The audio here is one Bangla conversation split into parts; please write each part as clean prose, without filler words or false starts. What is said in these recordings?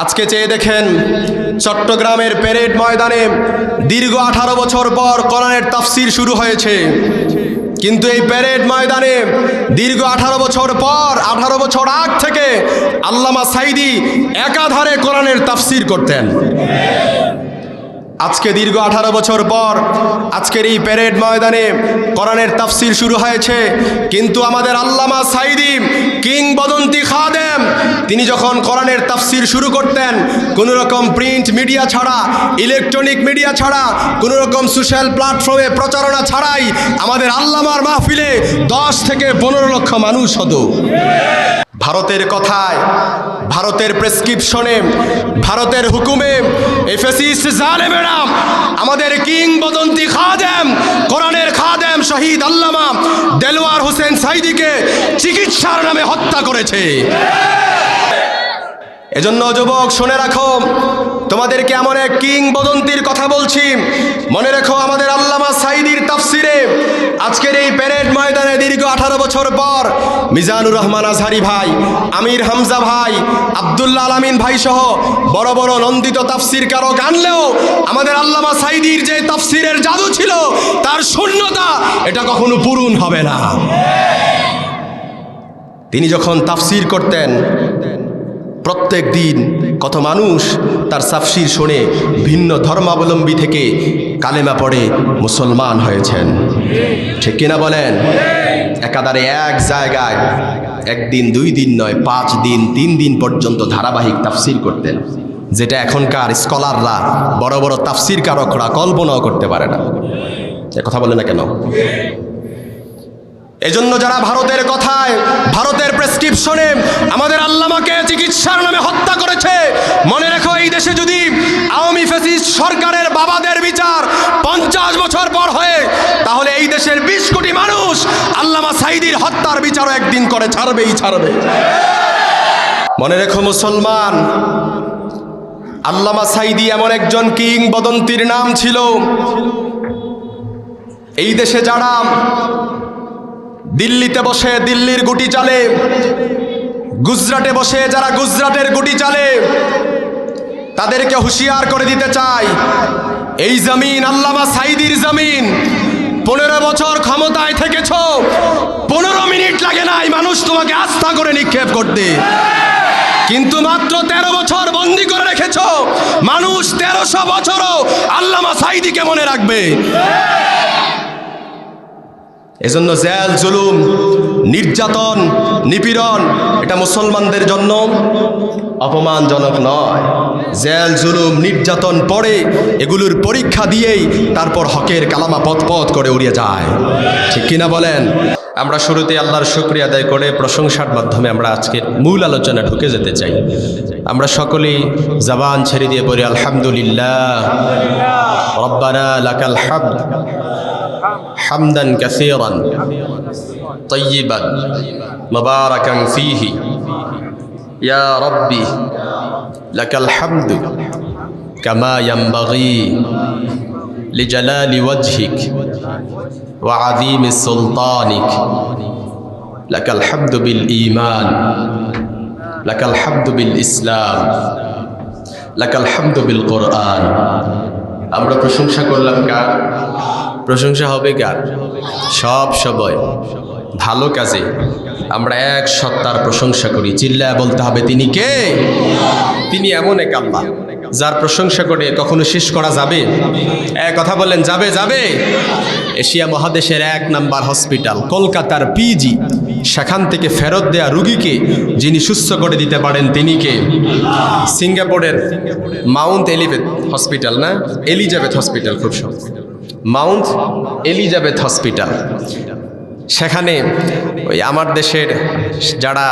আজকে চেয়ে দেখেন চট্টগ্রামের প্যারেড ময়দানে দীর্ঘ 18 বছর পর কোরআনের তাফসীর শুরু হয়েছে, কিন্তু এই প্যারেড ময়দানে দীর্ঘ 18 বছর পর 18 বছর আগ থেকে আল্লামা সাঈদী একাধারে কোরআনের তাফসীর করতেন। আজকে দীর্ঘ 18 বছর পর আজকের এই প্যারেড ময়দানে কোরআনের তাফসীর শুরু হয়েছে, কিন্তু আমাদের আল্লামা সাঈদী কিংবদন্তি খাদেম তিনি যখন কোরআনের তাফসীর শুরু করতেন, কোনো রকম প্রিন্ট মিডিয়া ছাড়া, ইলেকট্রনিক মিডিয়া ছাড়া, কোনো রকম সোশ্যাল প্ল্যাটফর্মে প্রচারণা ছাড়াই আমাদের আল্লামার মাহফিলে 10 থেকে 15 লক্ষ মানুষ হতো। ভারতের কথায়, ভারতের প্রেসক্রিপশনে, ভারতের হুকুমে এই ফ্যাসিস্ট জালেমেরা আমাদের কিংবদন্তি খাদেম, কোরআনের খাদেম শহীদ আল্লামা দেলওয়ার হোসেন সাঈদীকে চিকিৎসার নামে হত্যা করেছে। এজন্য যুবক শুনে রাখো, তোমাদেরকে এমন এক কিংবদন্তির কথা বলছি, মনে রেখো আমাদের আল্লামা সাঈদীর তাফসিরে আজকের এই প্যারেড ময়দানে দীর্ঘ 18 বছর পর মিজানুর রহমান আজহারি ভাই, আমির হামজা ভাই, আব্দুল্লাহ আলামিন ভাই সহ বড় বড় নন্দিত তাফসিরকারক আনলেও আমাদের আল্লামা সাঈদীর যে তাফসিরের জাদু ছিল তার শূন্যতা এটা কখনো পূরণ হবে না। তিনি যখন তাফসির করতেন প্রত্যেক দিন কত মানুষ তার তাফসীর শুনে ভিন্ন ধর্মাবলম্বী থেকে কালেমা পড়ে মুসলমান হয়েছেন, ঠিক কিনা বলেন? একাধারে এক জায়গায় একদিন 2 দিন নয়, 5 দিন 3 দিন পর্যন্ত ধারাবাহিক তাফসীর করতেন, যেটা এখনকার স্কলাররা, বড় বড় তাফসীর কারকরা কল্পনাও করতে পারে না। কথা বলে না কেন? এজন্য যারা ভারতের কথায়, ভারতের প্রেসক্রিপশনে আমাদের আল্লামাকে চিকিৎসার নামে হত্যা করেছে, মনে রেখো এই দেশে যদি আওয়ামী ফ্যাসিস্ট সরকারের বাবাদের বিচার 50 বছর পর হয়ে, তাহলে এই দেশের 20 কোটি মানুষ আল্লামা সাঈদীর হত্যার বিচারও একদিন করে ছাড়বে। মনে রেখো মুসলমান, আল্লামা সাঈদী এমন একজন কিংবদন্তির নাম ছিল। এই দেশে যারা দিল্লিতে বসে দিল্লির গুটি চালে, গুজরাটে বসে যারা গুজরাটের গুটি চালে, তাদেরকে হুঁশিয়ার করে দিতে চাই, এই জমিন আল্লামা সাঈদীর জমিন। 15 বছর ক্ষমতায় থেকেছ, 15 মিনিট লাগে নাই মানুষ তোমাকে আস্থা করে নিক্ষেপ করতে, কিন্তু মাত্র 13 বছর বন্দী করে রেখেছ। মানুষ 1300 বছরও আল্লামা সাঈদীকে মনে রাখবে। এজন্য জেল, জুলুম, নির্যাতন, নিপীড়ন এটা মুসলমানদের জন্য অপমানজনক নয়। জেল, জুলুম, নির্যাতন পড়ে এগুলোর পরীক্ষা দিয়েই তারপর হকের কালামা পথ করে উড়িয়ে যায়, ঠিক কিনা বলেন? আমরা শুরুতে আল্লাহর শুকরিয়া আদায় করে প্রশংসার মাধ্যমে আমরা আজকের মূল আলোচনা ঢুকে যেতে চাই। আমরা সকলেই জবান ছেড়ে দিয়ে বলি আলহামদুলিল্লাহ, রব্বানা লাকাল হামদ হামদান কাসীরান তাইয়িবান মুবারাকান ফীহি ইয়া রাব্বি লাকাল হামদু কামা ইয়ানবাগী লিজালালি ওয়াজহিক ওয়া আযীমি সুলতানিক লাকাল হামদু বিল ঈমান লাকাল হামদু বিল ইসলাম লাকাল হামদু বিল কোরআন। আমরা প্রশংসা করলাম কার? প্রশংসা হবে কার? সব সময় ভালো কাজে আমরা এক সত্তার প্রশংসা করি, চিল্লায় বলতে হবে তিনি কে? তিনি এমন এক আল্লাহ যার প্রশংসা করে কখনো শেষ করা যাবে? কথা বললেন, যাবে? এশিয়া মহাদেশের 1 নাম্বার হসপিটাল কলকাতার পিজি, সেখান থেকে ফেরত দেয়া রুগীকে যিনি সুস্থ করে দিতে পারেন তিনি কে? সিঙ্গাপুরের মাউন্ট হসপিটাল, না এলিজাবেথ হসপিটাল, খুব সব মাউন্ট এলিজাবেথ হসপিটাল, সেখানে ওই আমার দেশের যারা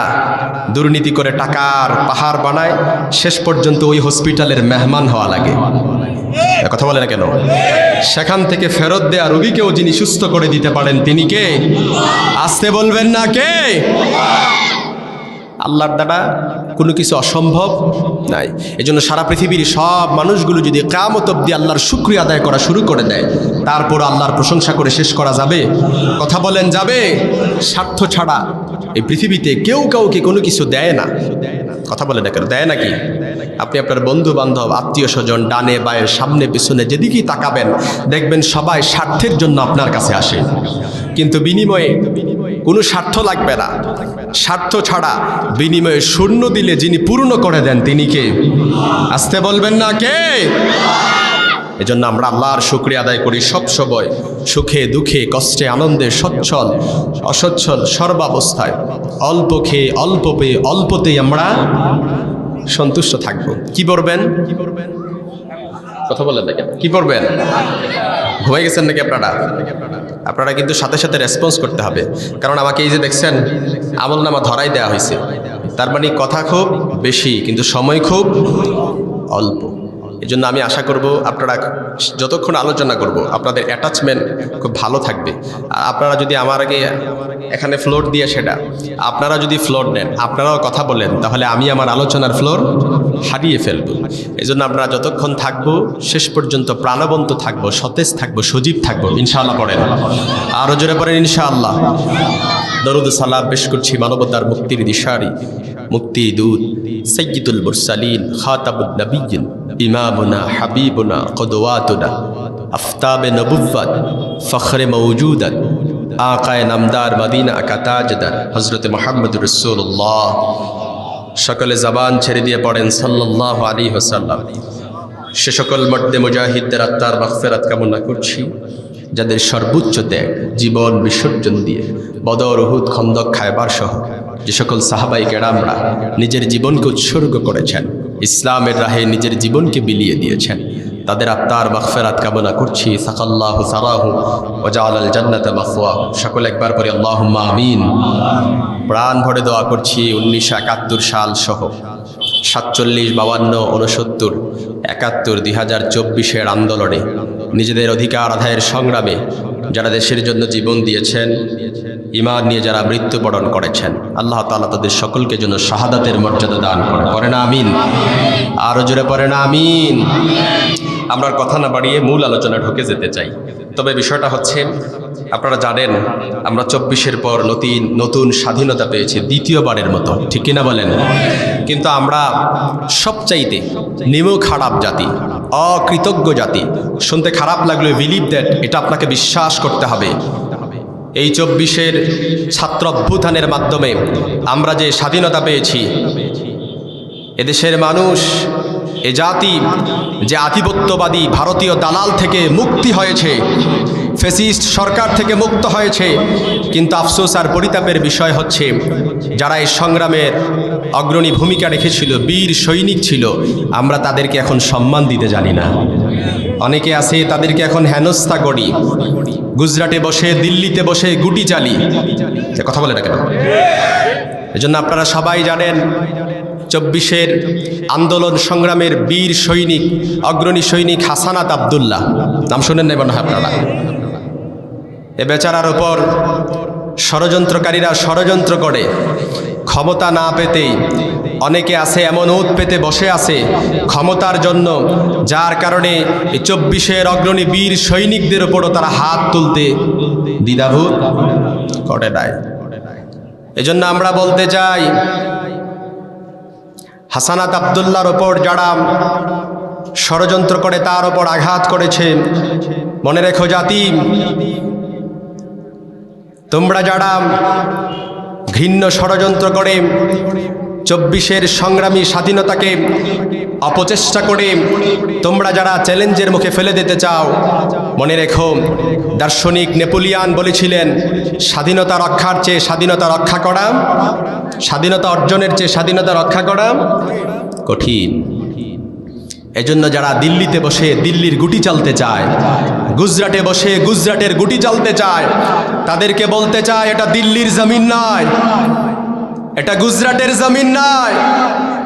দুর্নীতি করে টাকার পাহাড় বানায়, শেষ পর্যন্ত ওই হসপিটালের মেহমান হওয়া লাগে। কথা বলে না কেন? সেখান থেকে ফেরত দেয়া রোগীকেও যিনি সুস্থ করে দিতে পারেন তিনি কে? আসতে বলবেন না কে? আল্লাহর দ্বারা কোনো কিছু অসম্ভব নাই। এজন্য সারা পৃথিবীর সব মানুষগুলো যদি কিয়ামত অবধি আল্লাহর শুকরিয়া আদায় করা শুরু করে দেয়, তারপর আল্লাহর প্রশংসা করে শেষ করা যাবে? কথা বলেন, যাবে? স্বার্থ ছাড়া এই পৃথিবীতে কেউ কাউকে কোনো কিছু দেয় না। কথা বলে না কেন? দেয় নাকি? আপনি আপনার বন্ধু বান্ধব আত্মীয় স্বজন ডানে বায়ে সামনে পিছনে যেদিকেই তাকাবেন দেখবেন সবাই স্বার্থের জন্য আপনার কাছে আসে, কিন্তু বিনিময়ে কোনো স্বার্থ লাগবে না। স্বার্থ ছাড়া বিনিময়ে শূন্য দিলে যিনি পূর্ণ করে দেন তিনি কে? আসতে বলবেন না কে? এজন্য আমরা আল্লাহর শুকরিয়া আদায় করি সব সময়, সুখে দুঃখে কষ্টে আনন্দে, সচ্ছল অসচ্ছল সর্বাবস্থায়, অল্প খেয়ে অল্প পেয়ে অল্পতেই আমরা সন্তুষ্ট থাকবো। কি পড়বেন? কথা বলেন দেখেন, কি পড়বেন? ঘুমাই গেছেন নাকি আপনারা? আপনারা কিন্তু সাথে সাথে রেসপন্স করতে হবে, কারণ আমাকে এই যে দেখছেন আমল নামা ধরাই দেওয়া হয়েছে, তার মানে কথা খুব বেশি কিন্তু সময় খুব অল্প। এই জন্য আমি আশা করব আপনারা যতক্ষণ আলোচনা করব আপনাদের অ্যাটাচমেন্ট খুব ভালো থাকবে। আর আপনারা যদি আমার আগে এখানে ফ্লোর দিয়ে সেটা আপনারা যদি ফ্লোর নেন, আপনারাও কথা বলেন, তাহলে আমি আমার আলোচনার ফ্লোর হারিয়ে ফেলব। এই জন্য আপনারা যতক্ষণ থাকবো শেষ পর্যন্ত প্রাণবন্ত থাকবো, সতেজ থাকবো, সজীব থাকবো। ইনশাআল্লাহ পড়েন, আরও জোরে পড়েন ইনশাআল্লাহ। দরুদ সালাম পেশ করছি মানবতার মুক্তির দিশারি, মুক্তির দূত সাইয়্যিদুল মুরসালিন খাতামুন নবিয়্যিন ইমামুনা হাবিবুনা কদওয়াতুনা আফতাবে নবুওয়াত ফখরে মওজুদাত আকায়ে নামদার মদিনা কা তাজদার হযরত মুহাম্মদুর রাসূলুল্লাহ। সকলে জবান ছেড়ে দিয়ে পড়েন সাল্লাল্লাহু আলাইহি ওয়াসাল্লাম। সে সকল মর্দে মুজাহিদদের আত্মার মাগফিরাত কামনা করছি যাদের সর্বোচ্চ ত্যাগ জীবন বিসর্জন দিয়ে বদর উহুদ খন্দক খায়বার সহ যে সকল সাহাবাই কেরামরা নিজের জীবনকে উৎসর্গ করেছেন, ইসলামের রাহে নিজের জীবনকে বিলিয়ে দিয়েছেন, তাদের আত্মার মাগফিরাত কামনা করছি। সাকাল্লাহু সারাহু ওয়া জাআলাল জান্নাতা মাসওয়াহু। সকলে একবার পরে আল্লাহুম্মা আমিন। প্রাণ ভরে দোয়া করছি 1971 সাল সহ 47, 52, 69, 71, 2024 আন্দোলনে নিজেদের অধিকার আদায়ের সংগ্রামে যারা দেশের জন্য জীবন দিয়েছেন, ঈমান নিয়ে যারা মৃত্যুবরণ করেছেন, আল্লাহ তাআলা তাদের সকলকে যেন শাহাদাতের মর্যাদা দান করেন। পড়েন আমিন, আরও জোরে পড়েন আমিন। আমরা কথা না বাড়িয়ে মূল আলোচনা ঢুকে যেতে চাই। তবে বিষয়টা হচ্ছে আপনারা জানেন আমরা 24-এর পর নতুন স্বাধীনতা পেয়েছি দ্বিতীয়বারের মতো, ঠিক কিনা বলেন? কিন্তু আমরা সবচাইতে নিম্ন খারাপ জাতি, অকৃতজ্ঞ জাতি। শুনতে খারাপ লাগলে বিলিভ দ্যাট, এটা আপনাকে বিশ্বাস করতে হবে। এই 24-এর ছাত্র অভ্যুত্থানের মাধ্যমে আমরা যে স্বাধীনতা পেয়েছি, এদেশের মানুষ, এ জাতি যে আধিপত্যবাদী ভারতীয় দালাল থেকে মুক্তি হয়েছে, ফ্যাসিস্ট সরকার থেকে মুক্ত হয়েছে। কিন্তু আফসোস আর পরিতাপের বিষয় হচ্ছে যারা এই সংগ্রামের অগ্রণী ভূমিকা রেখেছিল, বীর সৈনিক ছিল, আমরা তাদেরকে এখন সম্মান দিতে জানি না। অনেকে আছে তাদেরকে এখন হেনস্থা করি, গুজরাটে বসে দিল্লিতে বসে গুটি চালি। কথা বলে না কেন? এজন্য আপনারা সবাই জানেন 24-এর আন্দোলন সংগ্রামের বীর সৈনিক, অগ্রণী সৈনিক হাসানাত আব্দুল্লাহ, নাম শুনেন নাই মনে হয় আপনারা? এ বেচারার ওপর ষড়যন্ত্রকারীরা ষড়যন্ত্র করে ক্ষমতা না পেতেই অনেকে আছে এমন ওত পেতে বসে আছে ক্ষমতার জন্য, যার কারণে এই 24-এর অগ্রণী বীর সৈনিকদের ওপরও তারা হাত তুলতে দ্বিধাবোধ করে নাই। এজন্য আমরা বলতে চাই, হাসানাত আব্দুল্লাহর ওপর যারা ষড়যন্ত্র করে তার ওপর আঘাত করেছে, মনে রেখো জাতি, তোমরা যারা ঘৃণ্য ষড়যন্ত্র করে 24-এর সংগ্রামী স্বাধীনতাকে অপচেষ্টা করে তোমরা যারা চ্যালেঞ্জের মুখে ফেলে দিতে চাও, মনে রেখো দার্শনিক নেপোলিয়ান বলেছিলেন, স্বাধীনতা রক্ষার চেয়ে স্বাধীনতা রক্ষা করা, স্বাধীনতা অর্জনের চেয়ে স্বাধীনতা রক্ষা করা কঠিন। এজন্য যারা দিল্লিতে বসে দিল্লির গুটি চালতে চায়, গুজরাটে বসে গুজরাটের গুটি চালতে চায়, তাদেরকে বলতে চায় এটা দিল্লির জমিন নয়, এটা গুজরাটের জমিন নয়,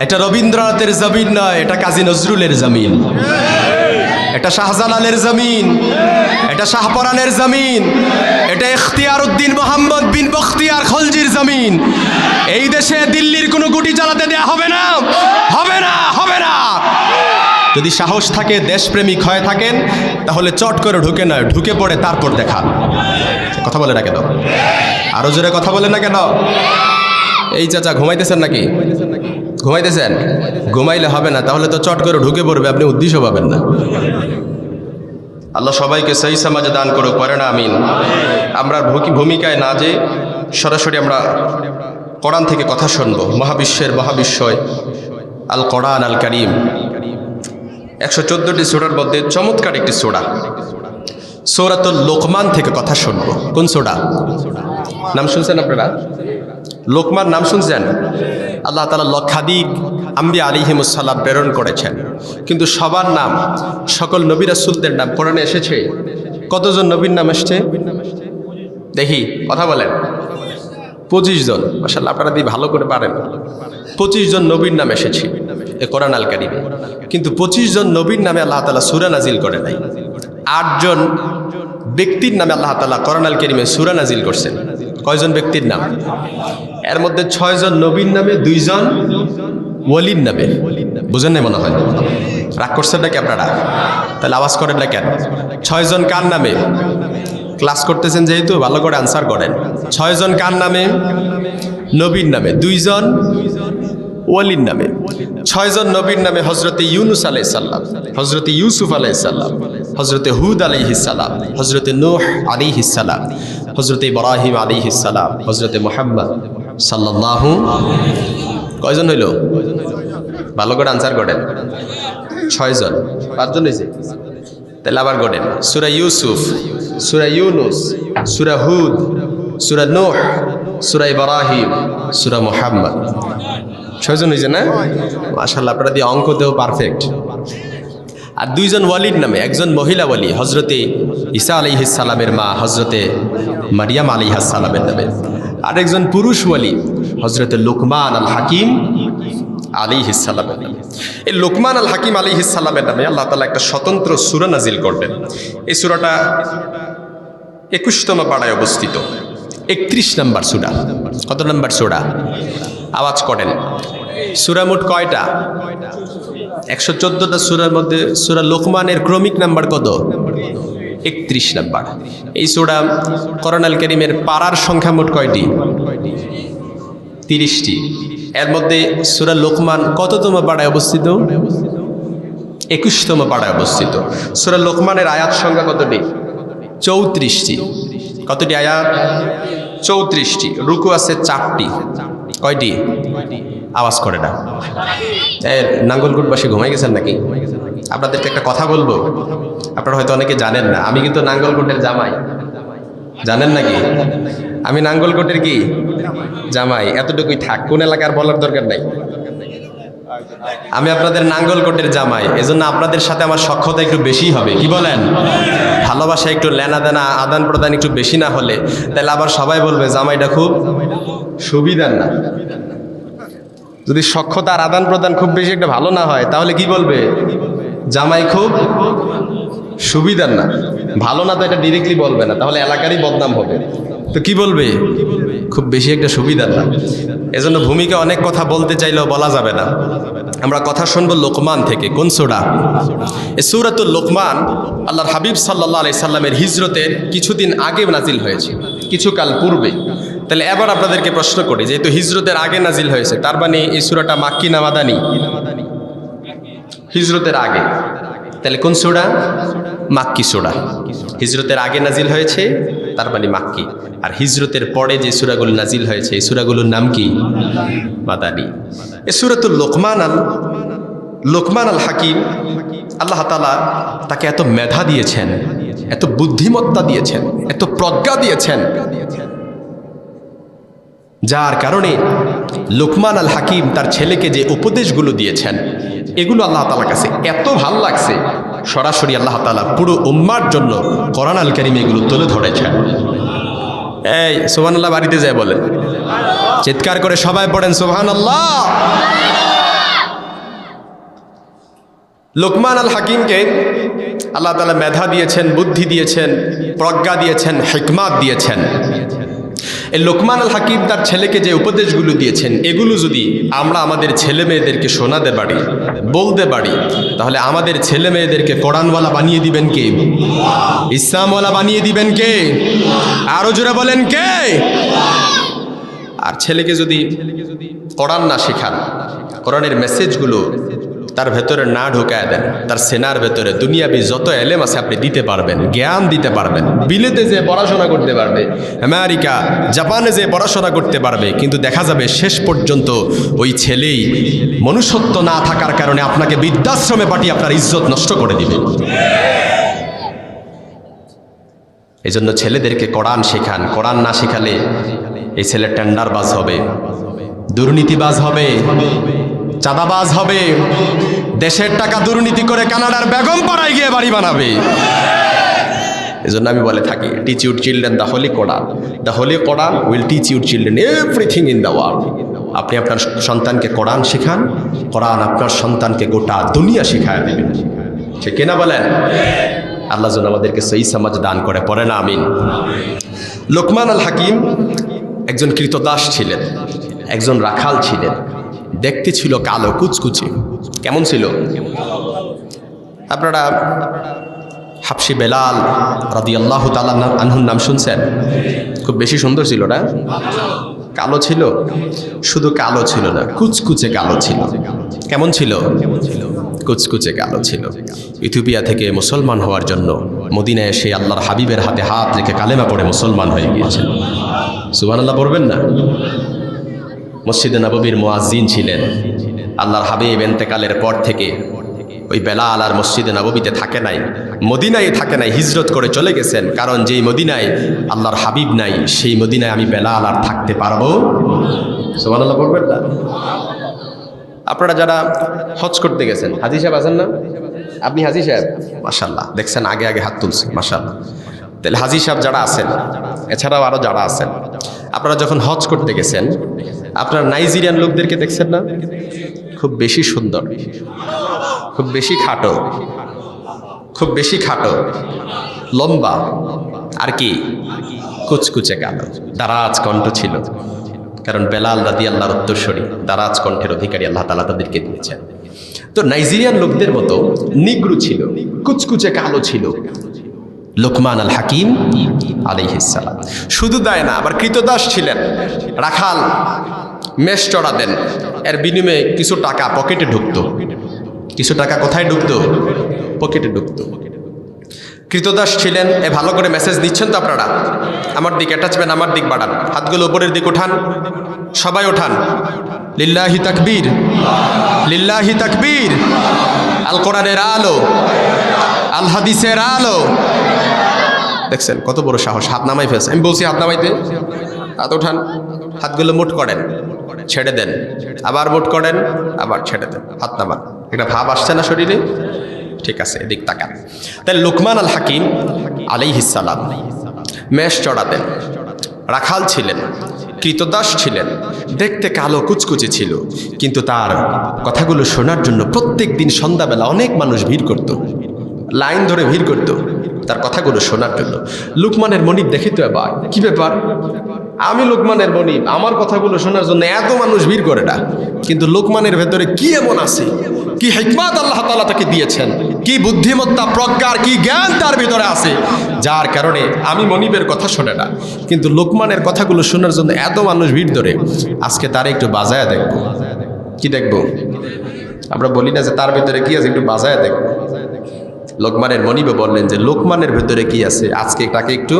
এটা রবীন্দ্রনাথের জমিন নয়, এটা কাজী নজরুলের জমিন, এটা শাহজালালের জমিন, এটা শাহপরানের জমিন, এটা ইখতিয়ার উদ্দিন মোহাম্মদ বিন বখতিয়ার খলজির জমিন। এই দেশে দিল্লির কোনো গুটি চালাতে দেয়া হবে না, হবে না, হবে না। যদি সাহস থাকে, দেশপ্রেমিক হয়ে থাকেন, তাহলে চট করে ঢুকে নয়, ঢুকে পড়ে তারপর দেখা। কথা বলে না কেন? আরো জোরে কথা বলে না কেন? এই চাচা ঘুমাইতেছেন নাকি? ঘুমাইতেছেন? ঘুমাইলে হবে না, তাহলে তো চট করে ঢুকে পড়বে, আপনি উদ্দেশ্য পাবেন না। আল্লাহ সবাইকে সহি সমাজে দান করুক, পারে না আমিন। আমরা ভূমিকায় না যে সরাসরি আমরা কোরআন থেকে কথা শুনবো। মহাবিশ্বের মহাবিশ্বয় আল কোরআন আল কারীম 114টি সূরার মধ্যে চমৎকার একটি সূরা, সূরাতুল লোকমান থেকে কথা শুনবো। কোন সূরা নাম শুনছেন আপনারা? লোকমান নাম শুনছেন? আল্লাহ তাআলা লক্ষাধিক আম্বিয়া আলাইহিমুস সালাম প্রেরণ করেছেন, কিন্তু সবার নাম, সকল নবী রাসূলদের নাম কোরআনে এসেছে। কতজন নবীর নাম এসেছে দেখি, কথা বলেন। 25 জন। মাশাআল্লাহ, আপনারা দিয়ে ভালো করে পারেন। 25 জন নবীর নাম এসেছে এই কোরআন আল কারীমে, কিন্তু 25 জন নবীর নামে আল্লাহ তাআলা সূরা নাজিল করে নাই। 8 জন ব্যক্তির নামে আল্লাহ তাআলা কোরআন আল কারীমে সূরা নাজিল করছেন। কয়জন ব্যক্তির নাম? এর মধ্যে 6 জন নবীর নামে, 2 জন ওয়ালির নামে। বুঝেন না মনে হয়? রাগ করছেন নাকি আপনারা? তাহলে আওয়াজ করেন না কেন? 6 জন কার নামে? ক্লাস করতেছেন যেহেতু ভালো করে আনসার করেন। 6 জন কার নামে? নবীর নামে। 2 জন ওয়ালির নামে। 6 জন নবীর নামে হযরতে ইউনূস আলাইহিস সালাম, হযরতে ইউসুফ আলাইহিস সালাম, হযরতে হুদ আলাইহিস সালাম, হযরতে নূহ আলাইহিস সালাম, হযরতে ইব্রাহিম আলাইহিস সালাম, হযরতে মুহাম্মদ সাল্লাল্লাহু। কয়জন হইল? ভালো করে আনসার করেন। 6 জন। 5 জন হয়েছে? তাহলে আবার গড়েন। সূরা ইউসুফ, সূরা ইউনূস, সূরা হুদ, সূরা নূহ, সূরা ইব্রাহিম, সূরা মুহাম্মদ। 6 জন হয়েছে না? মাশাআল্লাহ, আপনারা দিয়ে অঙ্কতেও পারফেক্ট। আর 2 জন ওয়ালির নামে, একজন মহিলা ওয়ালি হযরতে ঈসা আলাইহিস সালামের মা হযরতে মারিয়াম আলাইহিস সালামের নামে। আর একজন পুরুষ ওয়ালি হযরতে লোকমান আল হাকিম আলাইহিস সালামের নামে। এই লোকমান আল হাকিম আলাইহিস সালামের নামে আল্লাহ তাআলা একটা স্বতন্ত্র সূরা নাজিল করবেন। এই সূরাটা 21তম পাড়ায় অবস্থিত, 31 নম্বর সূরা। কত নম্বর সূরা? আওয়াজ করেন। সূরা মোট কয়টা? 114টা সূরার মধ্যে সূরা লোকমানের ক্রমিক নাম্বার কত? 31 নম্বর। এই সূরা কোরআন আল কারীমের পারার সংখ্যা মোট কয়টি? 30টি। এর মধ্যে সূরা লোকমান কততম পাড়ায় অবস্থিত? 21তম পাড়ায় অবস্থিত। সূরা লোকমানের আয়াত সংখ্যা কতটি? 34টি। কতটি আয়াত? 34টি। রুকু আছে 4টি। কয়টি? আওয়াজ করে না। নাঙ্গলকোটবাসী ঘুমাই গেছেন নাকি? আপনাদেরকে একটা কথা বলবো, আপনারা হয়তো অনেকে জানেন না, আমি কিন্তু নাঙ্গলকোটের জামাই। জানেন নাকি? আমি নাঙ্গলকোটের কি জামাই। এতটুকুই থাক, কোন এলাকার বলার দরকার নাই। আমি আপনাদের নাঙ্গলকোটের জামাই, এজন্য আপনাদের সাথে আমার সখ্যতা একটু বেশি হবে। কি বলেন? ভালোবাসা একটু লেনা দেনা, আদান প্রদান একটু বেশি না হলে তাহলে আবার সবাই বলবে জামাইটা খুব সুবিধার না। যদি সখ্যতা আর আদান প্রদান খুব বেশি একটা ভালো না হয় তাহলে কি বলবে? জামাই খুব সুবিধার না। ভালো না তো এটা ডিরেক্টলি বলবে না, তাহলে এলাকারই বদনাম হবে। তো কি বলবে? খুব বেশি একটা সুবিধার না। এজন্য ভূমিকা অনেক কথা বলতে চাইলেও বলা যাবে না। আমরা কথা শুনবো লোকমান থেকে। কোন সূরা? এই সূরাতুল লোকমান আল্লাহর হাবিব সাল্লাল্লাহু আলাইহি সাল্লামের হিজরতের কিছুদিন আগে নাজিল হয়েছে, কিছুকাল পূর্বে। তাহলে এবার আপনাদেরকে প্রশ্ন করি, যেহেতু হিজরতের আগে নাজিল হয়েছে, তার মানে এই সূরাটা মাক্কি না মাদানী? হিজরতের আগে। তাহলে কোন সূরা? মাক্কি সূরা। হিজরতের আগে নাজিল হয়েছে, তার মানে মাক্কি। আর হিজরতের পরে যে সূরাগুলো নাজিল হয়েছে এই সূরাগুলোর নাম কি? মাদানী। এই সূরাতুল লোকমান আল হাকিম, আল্লাহ তাআলা তাকে এত মেধা দিয়েছেন, এত বুদ্ধিমত্তা দিয়েছেন, এত প্রজ্ঞা দিয়েছেন, যার কারণে লোকমান আল হাকিম তার ছেলেকে যে উপদেশগুলো দিয়েছেন এগুলো আল্লাহ তাআলার কাছে এত ভালো লাগছে, সরাসরি আল্লাহ তাআলা পুরো উম্মার জন্য কোরআন আল কারীমে এগুলো তুলে ধরেছেন। এই সুবহানাল্লাহ বাড়িতে যায় বলেন, চিৎকার করে সবাই পড়েন সুবহানাল্লাহ। লোকমান আল হাকিমকে আল্লাহ তাআলা মেধা দিয়েছেন, বুদ্ধি দিয়েছেন, প্রজ্ঞা দিয়েছেন, হিকমত দিয়েছেন। এই লোকমান আল হাকিম তার ছেলেকে যে উপদেশগুলো দিয়েছেন এগুলো যদি আমরা আমাদের ছেলে মেয়েদেরকে শোনাতে পারি, বলতে পারি, তাহলে আমাদের ছেলে মেয়েদেরকে কোরআনওয়ালা বানিয়ে দিবেন কে? ইসলামওয়ালা বানিয়ে দিবেন কে? আরো জোরে বলেন কে? আর ছেলেকে যদি কোরআন না শেখান, কোরআনের মেসেজগুলো তার ভেতরে না ঢুকায় দেন, তার সেনার ভেতরে দুনিয়াবি যত এলেম আছে আপনি দিতে পারবেন, জ্ঞান দিতে পারবেন। বিলেতে যে পড়াশোনা করতে পারবে, আমেরিকা জাপানে যে পড়াশোনা করতে পারবে, কিন্তু দেখা যাবে শেষ পর্যন্ত ওই ছেলেই মনুষ্যত্ব না থাকার কারণে আপনাকে বৃদ্ধাশ্রমে পাঠিয়ে আপনার ইজ্জত নষ্ট করে দিবে। এই জন্য ছেলেদেরকে কোরআন শেখান। কোরআন না শেখালে এই ছেলে টেন্ডারবাজ হবে, দুর্নীতিবাজ হবে, চাঁদাবাজ হবে, দেশের টাকা দুর্নীতি করে কানাডার বেগম পাড়ায় গিয়ে বাড়ি বানাবে। এই জন্য আমি বলে থাকি, teach your children the Holi Quran, the Holi Quran will teach your children everything in the world. আপনি আপনার সন্তানকে কোরআন শেখান, কোরআন আপনার সন্তানকে গোটা দুনিয়া শিখায় দেবেন। ঠিক কিনা বলেন? আল্লাহ যেন আমাদেরকে সহি সমাজ দান করে, পড়ে না আমিন। লোকমান আল হাকিম একজন কৃতদাস ছিলেন, একজন রাখাল ছিলেন। দেখতে ছিল কালো কুচকুচে। কেমন ছিল? আপনারা হাবশি বেলাল রাদিয়াল্লাহু তাআলা আনহুর নাম শুনছেন? খুব বেশি সুন্দর ছিল না? কালো ছিল, শুধু কালো ছিল না, কুচকুচে কালো ছিল। কেমন ছিল? কুচকুচে কালো ছিল। ইথিওপিয়া থেকে মুসলমান হওয়ার জন্য মদিনায় এসে আল্লাহর হাবিবের হাতে হাত রেখে কালেমা পড়ে মুসলমান হয়ে গিয়েছেন। সুবহানাল্লাহ পড়বেন না? মসজিদে নববীর মুয়াজ্জিন ছিলেন। আল্লাহর হাবিব ইন্তেকালের পর থেকে ওই বেলাল আর মসজিদে নববীতে থাকে নাই, মদিনায় থাকে নাই, হিজরত করে চলে গেছেন। কারণ যেই মদিনায় আল্লাহর হাবিব নাই, সেই মদিনায় আমি বেলাল আর থাকতে পারবো? সুবহানাল্লাহ পড়বেন না? আপনারা যারা হজ করতে গেছেন, হাজী সাহেব আছেন না? আপনি হাজী সাহেব? মাশাআল্লাহ, দেখছেন আগে আগে হাত তুলছে, মাশাআল্লাহ। তাহলে হাজী সাহেব যারা আছেন, এছাড়াও আরো যারা আছেন, আপনারা যখন হজ করতে গেছেন, আপনার নাইজেরিয়ান লোকদেরকে দেখছেন না? খুব বেশি সুন্দর, খুব বেশি খাটো, খুব বেশি খাটো, লম্বা, আর কি কুচকুচে কালো, দারাজ কণ্ঠ ছিল। কারণ বেলাল রাদিয়াল্লাহু উত্তরসূরি, দারাজ কণ্ঠের অধিকারী আল্লাহ তাআলা তাদেরকে দিয়েছেন। তো নাইজেরিয়ান লোকদের মতো নিগ্রু ছিল, কুচকুচে কালো ছিল লোকমান আল হাকিম আলাইহিস সালাম। শুধু তাই না, আবার কৃতদাস ছিলেন, রাখাল, মেষ চড়া দেন, এর বিনিময়ে কিছু টাকা পকেটে ঢুকতো। কিছু টাকা কোথায় ঢুকতো? পকেটে ঢুকতো। কৃতদাস ছিলেন। এ ভালো করে মেসেজ দিচ্ছেন তো আপনারা? আমার দিক অ্যাটাচমেন্ট, আমার দিক বাড়ান, হাতগুলো উপরের দিক ওঠান, সবাই ওঠান। লিল্লাহি তাকবীর, লিল্লাহি তাকবীর। আল কোরআনের আলো, আল হাদিসের আলো। দেখছেন কত বড় সাহস, হাত নামাই ফেলছে। আমি বলছি হাত নামাইতে, হাত ওঠান, হাতগুলো মুঠ করেন, ছেড়ে দেন, আবার মুঠ করেন, আবার ছেড়ে দেন, হাত নামান। একটা ভাব আসছে না শরীরে? ঠিক আছে, এদিক তাকান। তাই লোকমান আল হাকিম আলাইহিস সালাম মেষ চড়াতেন, রাখাল ছিলেন, কৃতদাস ছিলেন, দেখতে কালো কুচকুচে ছিল, কিন্তু তার কথাগুলো শোনার জন্য প্রত্যেক দিন সন্ধ্যাবেলা অনেক মানুষ ভিড় করত, লাইন ধরে ভিড় করত তার কথাগুলো শোনার জন্য। লোকমানের মনিব দেখি তো এবার কি ব্যাপার, আমি লোকমানের মনিব, আমার কথাগুলো শোনার জন্য এত মানুষ ভিড় করে না, কিন্তু লোকমানের ভেতরে কি এমন আছে, কি হিকমত আল্লাহ তাআলা তাকে দিয়েছেন, কি বুদ্ধিমত্তা, প্রজ্ঞার কি জ্ঞান তার ভিতরে আছে, যার কারণে আমি মনিবের কথা শোনে না, কিন্তু লোকমানের কথাগুলো শোনার জন্য এত মানুষ ভিড় ধরে। আজকে তার একটু বাজায় দেখবো। কি দেখবো? আমরা বলি না যে তার ভিতরে কি আছে, একটু বাজায় দেখবো। লোকমানের মনিবে বললেন যে লোকমানের ভেতরে কি আছে, আজকে তাকে একটু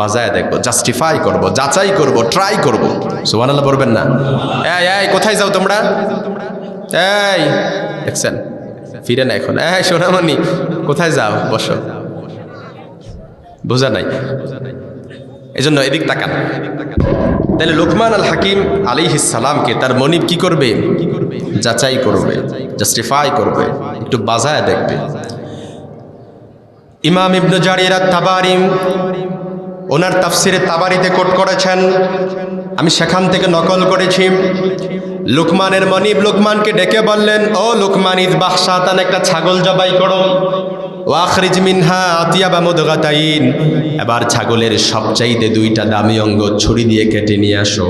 বাজায় দেখবো, জাস্টিফাই করব, যাচাই করব, ট্রাই করব। সুবহানাল্লাহ বলবেন না? এই এই কোথায় যাও তোমরা? এই দেখছেন, ফিরে না এখন। এই সোনামণি কোথায় যাও? বসো। বোঝা নাই? এজন্য এদিক তাকান। তাহলে লোকমান আল হাকিম আলাইহিস সালামকে তার মনিব কি করবে? যাচাই করবে, জাস্টিফাই করবে, একটু বাজায় দেখবে। ইমাম ইবনে জারির আত-তাবারি ওনার তাফসিরে তাবারিতে কোট করেছেন, আমি সেখান থেকে নকল করেছি। লোকমানের মনিব লোকমানকে ডেকে বললেন, ও লোকমান, ইযবাহ শাতান, একটা ছাগল জবাই করো, ওয়াখরিজ মিনহা আতিয়াবা মুদগাতাইন, এবার ছাগলের সবচাইতে দুইটা দামি অঙ্গ ছুরি দিয়ে কেটে নিয়ে আসো।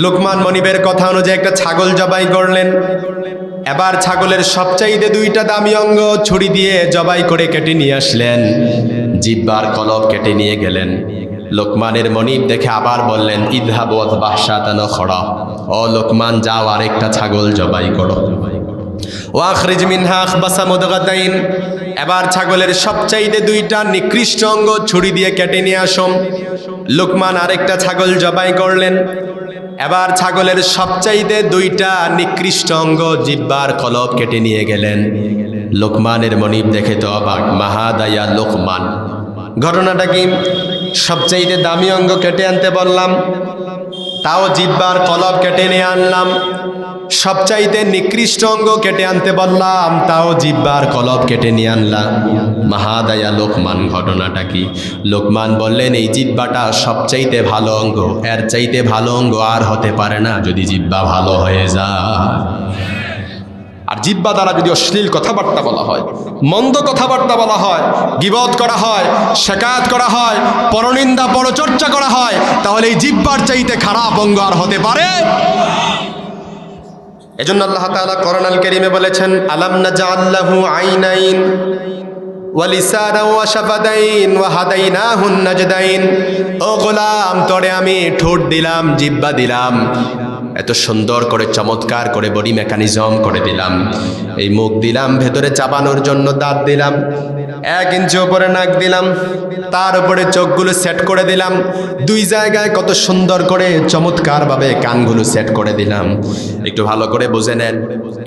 লোকমান মনিবের কথা অনুযায়ী একটা ছাগল জবাই করলেন। এবার ছাগলের সবচাইতে দুইটা দামি অঙ্গ ছুরি দিয়ে জবাই করে কেটে নিয়ে আসলেন, জিহ্বার কলব কেটে নিয়ে গেলেন। লোকমানের মনিব দেখে আবার বললেন, ইযহাবু ওয়াযবাহ শাতান উখরা, ও লোকমান যাও আরেকটা ছাগল জবাই করো। ওয়াখরিজ মিনহা আখবাসা মুদগাতাইন, এবার ছাগলের সবচাইতে দুইটা নিকৃষ্ট অঙ্গ ছুরি দিয়ে কেটে নিয়ে আসো। লোকমান আরেকটা ছাগল জবাই করলেন। এবার ছাগলের সবচাইতে দুইটা নিকৃষ্ট অঙ্গ জিহ্বার কলব কেটে নিয়ে গেলেন। লোকমানের মনিব দেখে তো অবাক, মাহাদায়া লোকমান, ঘটনাটা কি? সবচাইতে দামি অঙ্গ কেটে আনতে বললাম, তাও জিহ্বার কলব কেটে নিয়ে আনলাম। সবচাইতে নিকৃষ্ট অঙ্গ কেটে আনতে বললাম, তাও জিহ্বার কলব কেটে নিয়ে আনলাম। মাহাদায়া লোকমান, ঘটনাটা কি? লোকমান বললেন, এই জিহ্বাটা সবচাইতে ভালো অঙ্গ, এর চাইতে ভালো অঙ্গ আর হতে পারে না যদি জিহ্বা ভালো হয়ে যায়। আর জিহ্বা দ্বারা যদি অশ্লীল কথাবার্তা বলা হয়, মন্দ কথাবার্তা বলা হয়, গীবত করা হয়, শেকায়াত করা হয়, পরনিন্দা পরচর্চা করা হয়, তাহলে এই জিহ্বার চাইতে খারাপ অঙ্গ আর হতে পারে। এজন্য আল্লাহ তাআলা কোরআনুল কারীমে বলেছেন, আলাম নাজআল লাহু আইনাইন ওয়া লিসানান ওয়া শাফাতাইন ওয়া হাদাইনাহুন নাজদাইন। ও গোলাম, তোরে আমি ঠোঁট দিলাম, জিহ্বা দিলাম, এত সুন্দর করে চমৎকার করে বডি মেকানিজম করে দিলাম। এই মুখ দিলাম, ভেতরে চাবানোর জন্য দাঁত দিলাম, 1 ইঞ্চি উপরে নাক দিলাম, তার উপরে চোখগুলো সেট করে দিলাম, 2 জায়গায় কত সুন্দর করে চমৎকারভাবে কানগুলো সেট করে দিলাম। একটু ভালো করে বুঝে নেন,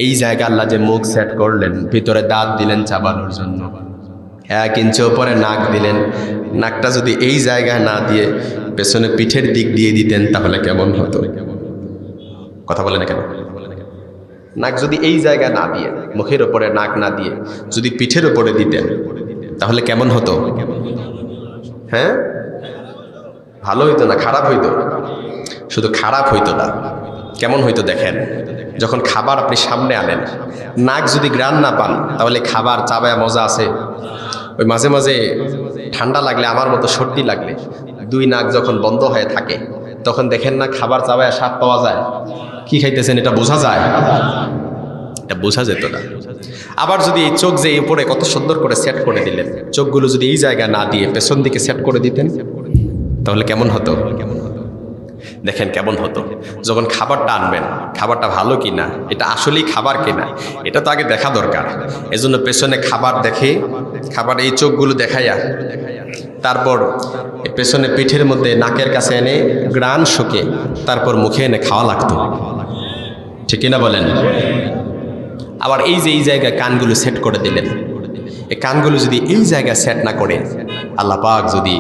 এই জায়গা আল্লাহ যে মুখ সেট করলেন, ভিতরে দাঁত দিলেন চাবানোর জন্য, 1 ইঞ্চি উপরে নাক দিলেন। নাকটা যদি এই জায়গায় না দিয়ে পেছনে পিঠের দিক দিয়ে দিতেন তাহলে কেমন হতো? কথা বলে না কেন? নাক যদি এই জায়গায় না দিয়ে, মুখের উপরে নাক না দিয়ে যদি পিঠের উপরে দিতেন তাহলে কেমন হতো? হ্যাঁ, ভালো হইতো না খারাপ হইতো? শুধু খারাপ হইতো না, কেমন হইতো দেখেন, যখন খাবার আপনি সামনে আনেন, নাক যদি ঘ্রাণ না পান তাহলে খাবার চাবায় মজা আছে? ওই মাঝে মাঝে ঠান্ডা লাগলে, আমার মতো সর্দি লাগলে, 2 নাক যখন বন্ধ হয়ে থাকে তখন দেখেন না খাবার চাবায় স্বাদ পাওয়া যায়, কি খাইতেছেন এটা বোঝা যায়? এটা বোঝা যেত না। আবার যদি এই চোখ যে উপরে কত সুন্দর করে সেট করে দিলেন, চোখগুলো যদি এই জায়গায় না দিয়ে পেছন দিকে সেট করে দিতেন তাহলে কেমন হতো? দেখেন কেমন হতো। যখন খাবারটা আনবেন, খাবারটা ভালো কিনা, এটা আসলেই খাবার কিনা, এটা তো আগে দেখা দরকার। এজন্য পেছনে খাবার দেখে, খাবার এই চোখগুলো দেখাইয়া তারপর পেছনে পিঠের মধ্যে নাকের কাছে এনে গ্রান শুকে তারপর মুখে এনে খাওয়া লাগতো, ঠিক কিনা বলেন? আবার এই যে এই জায়গায় কানগুলো সেট করে দিলেন, এই কানগুলো যদি এই জায়গায় সেট না করে আল্লাহ পাক যদি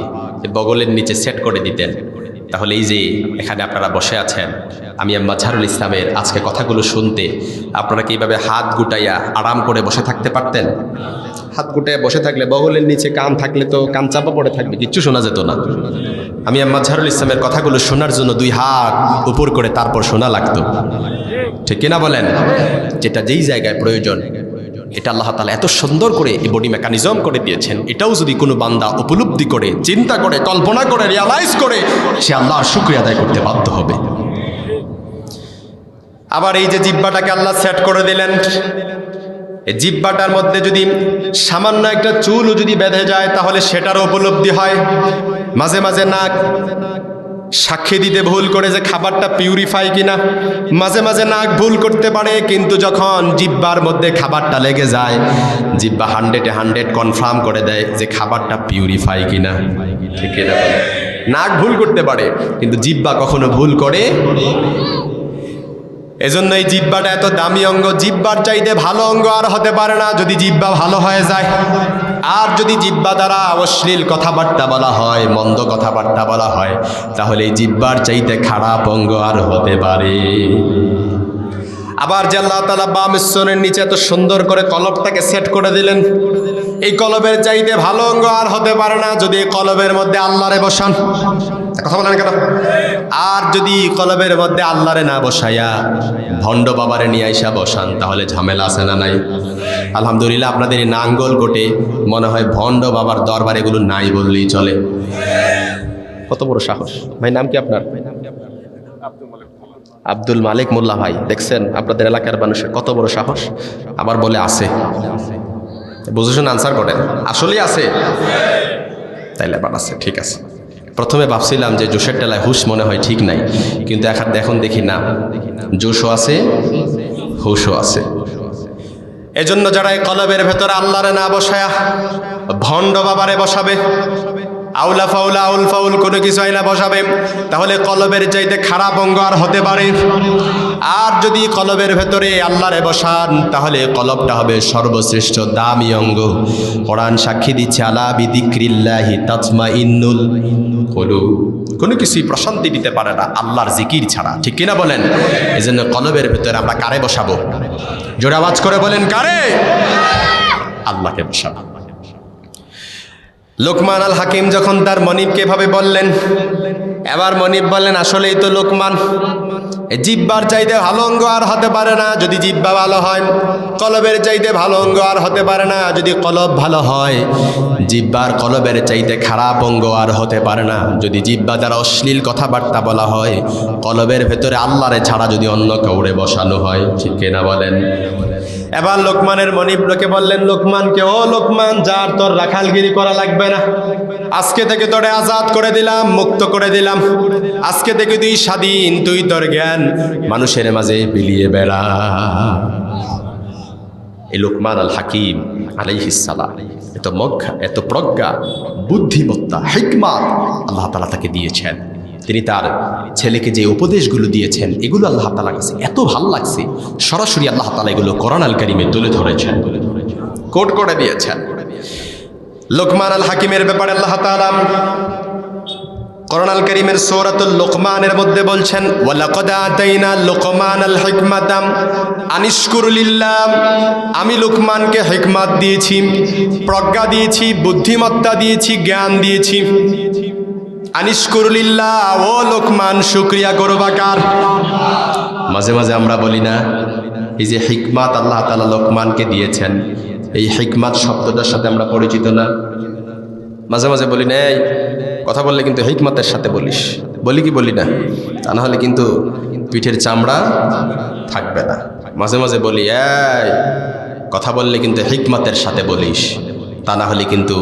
বগলের নিচে সেট করে দিতেন তাহলে এই যে এখানে আপনারা বসে আছেন, আমি মাঝহারুল ইসলামের আজকে কথাগুলো শুনতে আপনারা কি এইভাবে হাত গুটাইয়া আরাম করে বসে থাকতে পারতেন? হাত গুটাইয়া বসে থাকলে বগলের নিচে কান থাকলে তো কান চাপা পড়ে থাকবে, কিচ্ছু শোনা যেত না। আমি মাঝহারুল ইসলামের কথাগুলো শোনার জন্য 2 হাত উপর করে তারপর শোনা লাগতো, ঠিক কিনা বলেন? যেটা যেই জায়গায় প্রয়োজন, এটা আল্লাহ তাআলা এত সুন্দর করে এই বডি মেকানিজম করে দিয়েছেন। এটাও যদি কোনো বান্দা উপলব্ধি করে, চিন্তা করে, কল্পনা করে, রিয়ালাইজ করে, সে আল্লাহর শুকরিয়া আদায় করতে বাধ্য হবে। আবার এই যে জিহ্বাটাকে আল্লাহ সেট করে দিলেন, এই জিহ্বাটার মধ্যে যদি সামান্য একটা চুলও যদি বেঁধে যায় তাহলে সেটারও উপলব্ধি হয়। মাঝে মাঝে নাক সাক্ষী দিতে ভুল করে যে খাবারটা পিউরিফাই কিনা, মাঝে মাঝে নাক ভুল করতে পারে, কিন্তু যখন জিহ্বার মধ্যে খাবারটা লেগে যায়, জিহ্বা 100-এ 100 কনফার্ম করে দেয় যে খাবারটা পিউরিফাই কিনা, ঠিক কিনা? নাক ভুল করতে পারে কিন্তু জিহ্বা কখনো ভুল করে। এজন্য এই জিহ্বাটা এত দামি অঙ্গ, জিহ্বার চাইতে ভালো অঙ্গ আর হতে পারে না যদি জিহ্বা ভালো হয়ে যায়। আর যদি জিহ্বা দ্বারা অশ্লীল কথাবার্তা বলা হয়, মন্দ কথাবার্তা বলা হয়, তাহলে এই জিহ্বার চাইতে খারাপ অঙ্গ আর হতে পারে? আবার যে আল্লাহ তাআলা বাম স্তনের নিচে এত সুন্দর করে কলবটাকে সেট করে দিলেন, এই কলবের চাইতে ভালো অঙ্গ আর হতে পারে না যদি এই কলবের মধ্যে আল্লাহরে বসান। কথা বলেন কেন? আর যদি কলবের মধ্যে আল্লাহরে না বসাইয়া ভণ্ড বাবারে নিয়ে আইসা বসান তাহলে ঝামেলা আছে না নাই? আলহামদুলিল্লাহ আপনাদের এই নাঙ্গল কোটে মনে হয় ভণ্ড বাবার দরবার এগুলো নাই বললেই চলে। কত বড় সাহস! ভাই নাম কি আপনার? আব্দুল মালিক মোল্লা ভাই। দেখছেন আপনাদের এলাকার মানুষের কত বড় সাহস, আবার বলে আছে। বুঝে শুনে আনসার করেন, আসলেই আছে? তাইলে আবার আছে, ঠিক আছে। প্রথমে ভাবছিলাম যে জোশের টেলায় হুশ মনে হয় ঠিক নাই, কিন্তু এখন দেখি না, জোশও আছে হুশও আছে। এজন্য যারা এই কলবের ভেতরে আল্লাহরে না বসায়া ভণ্ড বাবারে বসাবে, আউলা ফাউলা আউল ফাউল কোনো কিছু আইনা বসাবে, তাহলে কলবের চাইতে খারাপ অঙ্গ আর হতে পারে। আর যদি কলবের ভেতরে আল্লাহরে বসান, তাহলে কলবটা হবে সর্বশ্রেষ্ঠ দামি অঙ্গ। কোরআন সাক্ষী দিচ্ছে, আলা বিযিক্রিল্লাহি তাতমাইন্নুল কুলুব। কোনো কিছুই প্রশান্তি দিতে পারে না আল্লাহর জিকির ছাড়া, ঠিক কিনা বলেন? এজন্য কলবের ভেতরে আমরা কারে বসাবো? জোরে আওয়াজ করে বলেন, কারে? আল্লাহকে বসাবো। লোকমান আল হাকিম যখন তার মনিবকে এভাবে বললেন, এবার মনিব বললেন, আসলেই তো লোকমান, জিহ্বার চাইতে ভালো অঙ্গ আর হতে পারে না যদি জিহ্বা ভালো হয়, কলবের চাইতে ভালো অঙ্গ আর হতে পারে না যদি কলব ভালো হয়, জিহ্বার কলবের চাইতে খারাপ অঙ্গ আর হতে পারে না যদি জিহ্বা দ্বারা অশ্লীল কথাবার্তা বলা হয়, কলবের ভেতরে আল্লাহরে ছাড়া যদি অন্য কাউরে বসানো হয়, ঠিক কিনা বলেন? এবার লোকমানের মনিবকে বললেন, লোকমানকে, ও লোকমান, যার তোর রাখালগিরি করা লাগবে না, আজকে থেকে তোরে আজাদ করে দিলাম, মুক্ত করে দিলাম, আজকে থেকে তুই স্বাধীন, তুই তোর জ্ঞান মানুষের মাঝে বিলিয়ে বেড়া। এই লোকমান আল হাকিম আলাইহিস সালাম এত প্রজ্ঞা, বুদ্ধিমত্তা, হিকমত আল্লাহ তাআলা তাকে দিয়েছেন। তিনি তার ছেলেকে যে উপদেশগুলো দিয়েছেন, এগুলো আল্লাহ তাআলার কাছে এত ভালো লাগছে, সরাসরি আল্লাহ তাআলা এগুলো কোরআন আল কারীমে তুলে ধরেছেন, কোট করে দিয়েছেন। লোকমান আল হাকিমের ব্যাপারে আল্লাহ তাআলা কোরআন আল কারীমের সূরাতুল লুকমানের মধ্যে বলছেন, ওয়ালাকাদ আতাইনা লুকমানাল হিকমাতা আনিশকুর লিল্লাহ। আমি লোকমানকে হিকমত দিয়েছি, প্রজ্ঞা দিয়েছি, বুদ্ধিমত্তা দিয়েছি, জ্ঞান দিয়েছি। আনিশকুর লিল্লাহ, ও লোকমান, শুকরিয়া করবা কার? মাঝে মাঝে আমরা বলি না, এই যে হিকমত আল্লাহ তাআলা লোকমানকে দিয়েছেন, এই হিকমত শব্দটার সাথে আমরা পরিচিত না? মাঝে মাঝে বলি না, এই কথা বললে কিন্তু হিকমতের সাথে বলিস, বলি কি বলি না? তা না হলে কিন্তু পিঠের চামড়া থাকবে না। মাঝে মাঝে বলি, এই কথা বললে কিন্তু হিকমতের সাথে বলিস, তা না হলে কিন্তু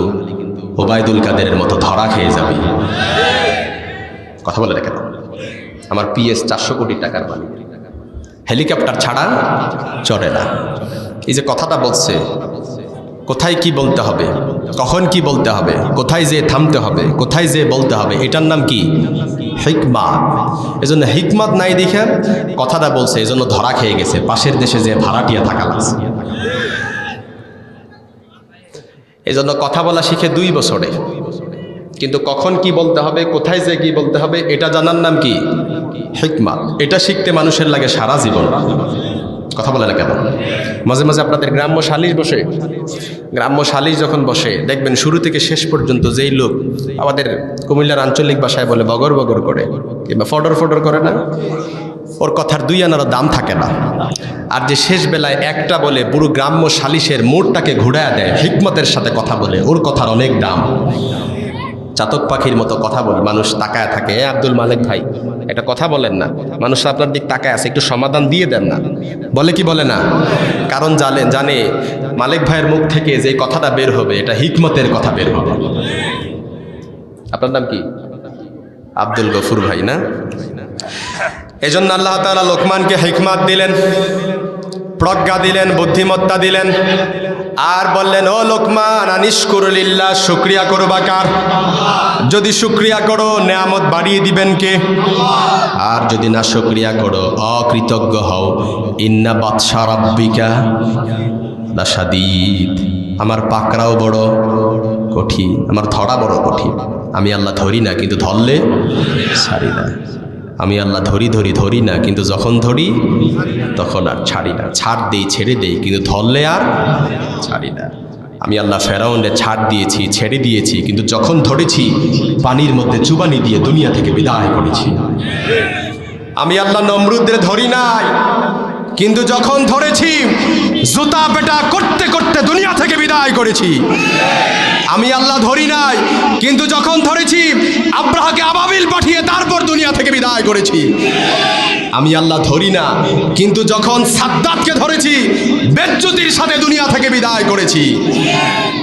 ওবায়দুল কাদেরের মতো ধরা খেয়ে যাবি। কথা বলে না কেন? আমার পিএস 400 কোটি টাকার মালিক, হেলিকপ্টার ছাড়া চড়ে না। এই যে কথাটা বলছে, কোথায় কি বলতে হবে, কখন কি বলতে হবে, কোথায় যে থামতে হবে, কোথায় যে বলতে হবে, এটার নাম কি? হিকমত। এজন্য হিকমত নাই দেখে কথাটা বলছে, এজন্য ধরা খেয়ে গেছে, পাশের দেশে যে ভাড়াটিয়া থাকা লাগছে। এজন্য কথা বলা শিখে 2 বছরে, কিন্তু কখন কি বলতে হবে, কোথায় যে কি বলতে হবে, এটা জানার নাম কি? হিকমত। এটা শিখতে মানুষের লাগে সারা জীবন। কথা বলে না কেন? মাঝে মাঝে আপনাদের গ্রাম্য সালিশ বসে, গ্রাম্য সালিশ যখন বসে দেখবেন শুরু থেকে শেষ পর্যন্ত যেই লোক আমাদের কুমিল্লার আঞ্চলিক ভাষায় বলে বগর বগর করে কিংবা ফডর ফডর করে না, ওর কথার 2 আনারও দাম থাকে না। আর যে শেষ বেলায় একটা বলে পুরো গ্রাম্য সালিশের মোড়টাকে ঘুরায় দেয়, হিকমতের সাথে কথা বলে, ওর কথার অনেক দাম। চাতক পাখির মতো কথা বলে মানুষ তাকায় থাকে, আব্দুল মালিক ভাই একটা কথা বলেন না, মানুষ আপনার দিক তাকায় আছে, একটু সমাধান দিয়ে দেন না, বলে কি বলে না? কারণ জানে মালিক ভাইয়ের মুখ থেকে যে কথাটা বের হবে এটা হিকমতের কথা বের হবে। আপনার নাম কি? আব্দুল গফুর ভাই না? এজন্য আল্লাহ তাআলা লোকমানকে হিকমত দিলেন, প্রজ্ঞা দিলেন, বুদ্ধিমত্তা দিলেন, আর বললেন, ও লোকমান, আনিশকুর লিল্লাহ, শুকরিয়া করবা কার? যদি শুকরিয়া করো নেয়ামত বাড়িয়ে দিবেন কে? আর যদি না শুকরিয়া করো, অকৃতজ্ঞ হও, ইন্না বাতশা রাব্বিকা লাশাদীদ, আমার পাকড়াও বড় কঠিন, আমার ধরা বড় কঠিন। আমি আল্লাহ ধরি না, কিন্তু ধরলে ছাড়ি না। আমি আল্লাহ ধরি না, কিন্তু যখন ধরি তখন আর ছাড়ি না। ছাড় দেই, ছেড়ে দেই, কিন্তু ধরলে আর ছাড়ি না। আমি আল্লাহ ফেরাউনরে ছাড় দিয়েছি, ছেড়ে দিয়েছি, কিন্তু যখন ধরেছি পানির মধ্যে চুবানি দিয়ে দুনিয়া থেকে বিদায় করেছি। আমি আল্লাহ নমরুদদের ধরি নাই, কিন্তু যখন ধরেছি জুতা পেটা করতে করতে সাথে দুনিয়া থেকে বিদায় করেছি। আমি আল্লাহ ধরি নাই, কিন্তু যখন ধরেছি আব্রাহাকে আবাবিল পাঠিয়ে তারপর দুনিয়া থেকে বিদায় করেছি। আমি আল্লাহ ধরি না, কিন্তু যখন সাদ্দাতকে ধরেছি বেজ্জতির সাথে দুনিয়া থেকে বিদায় করেছি।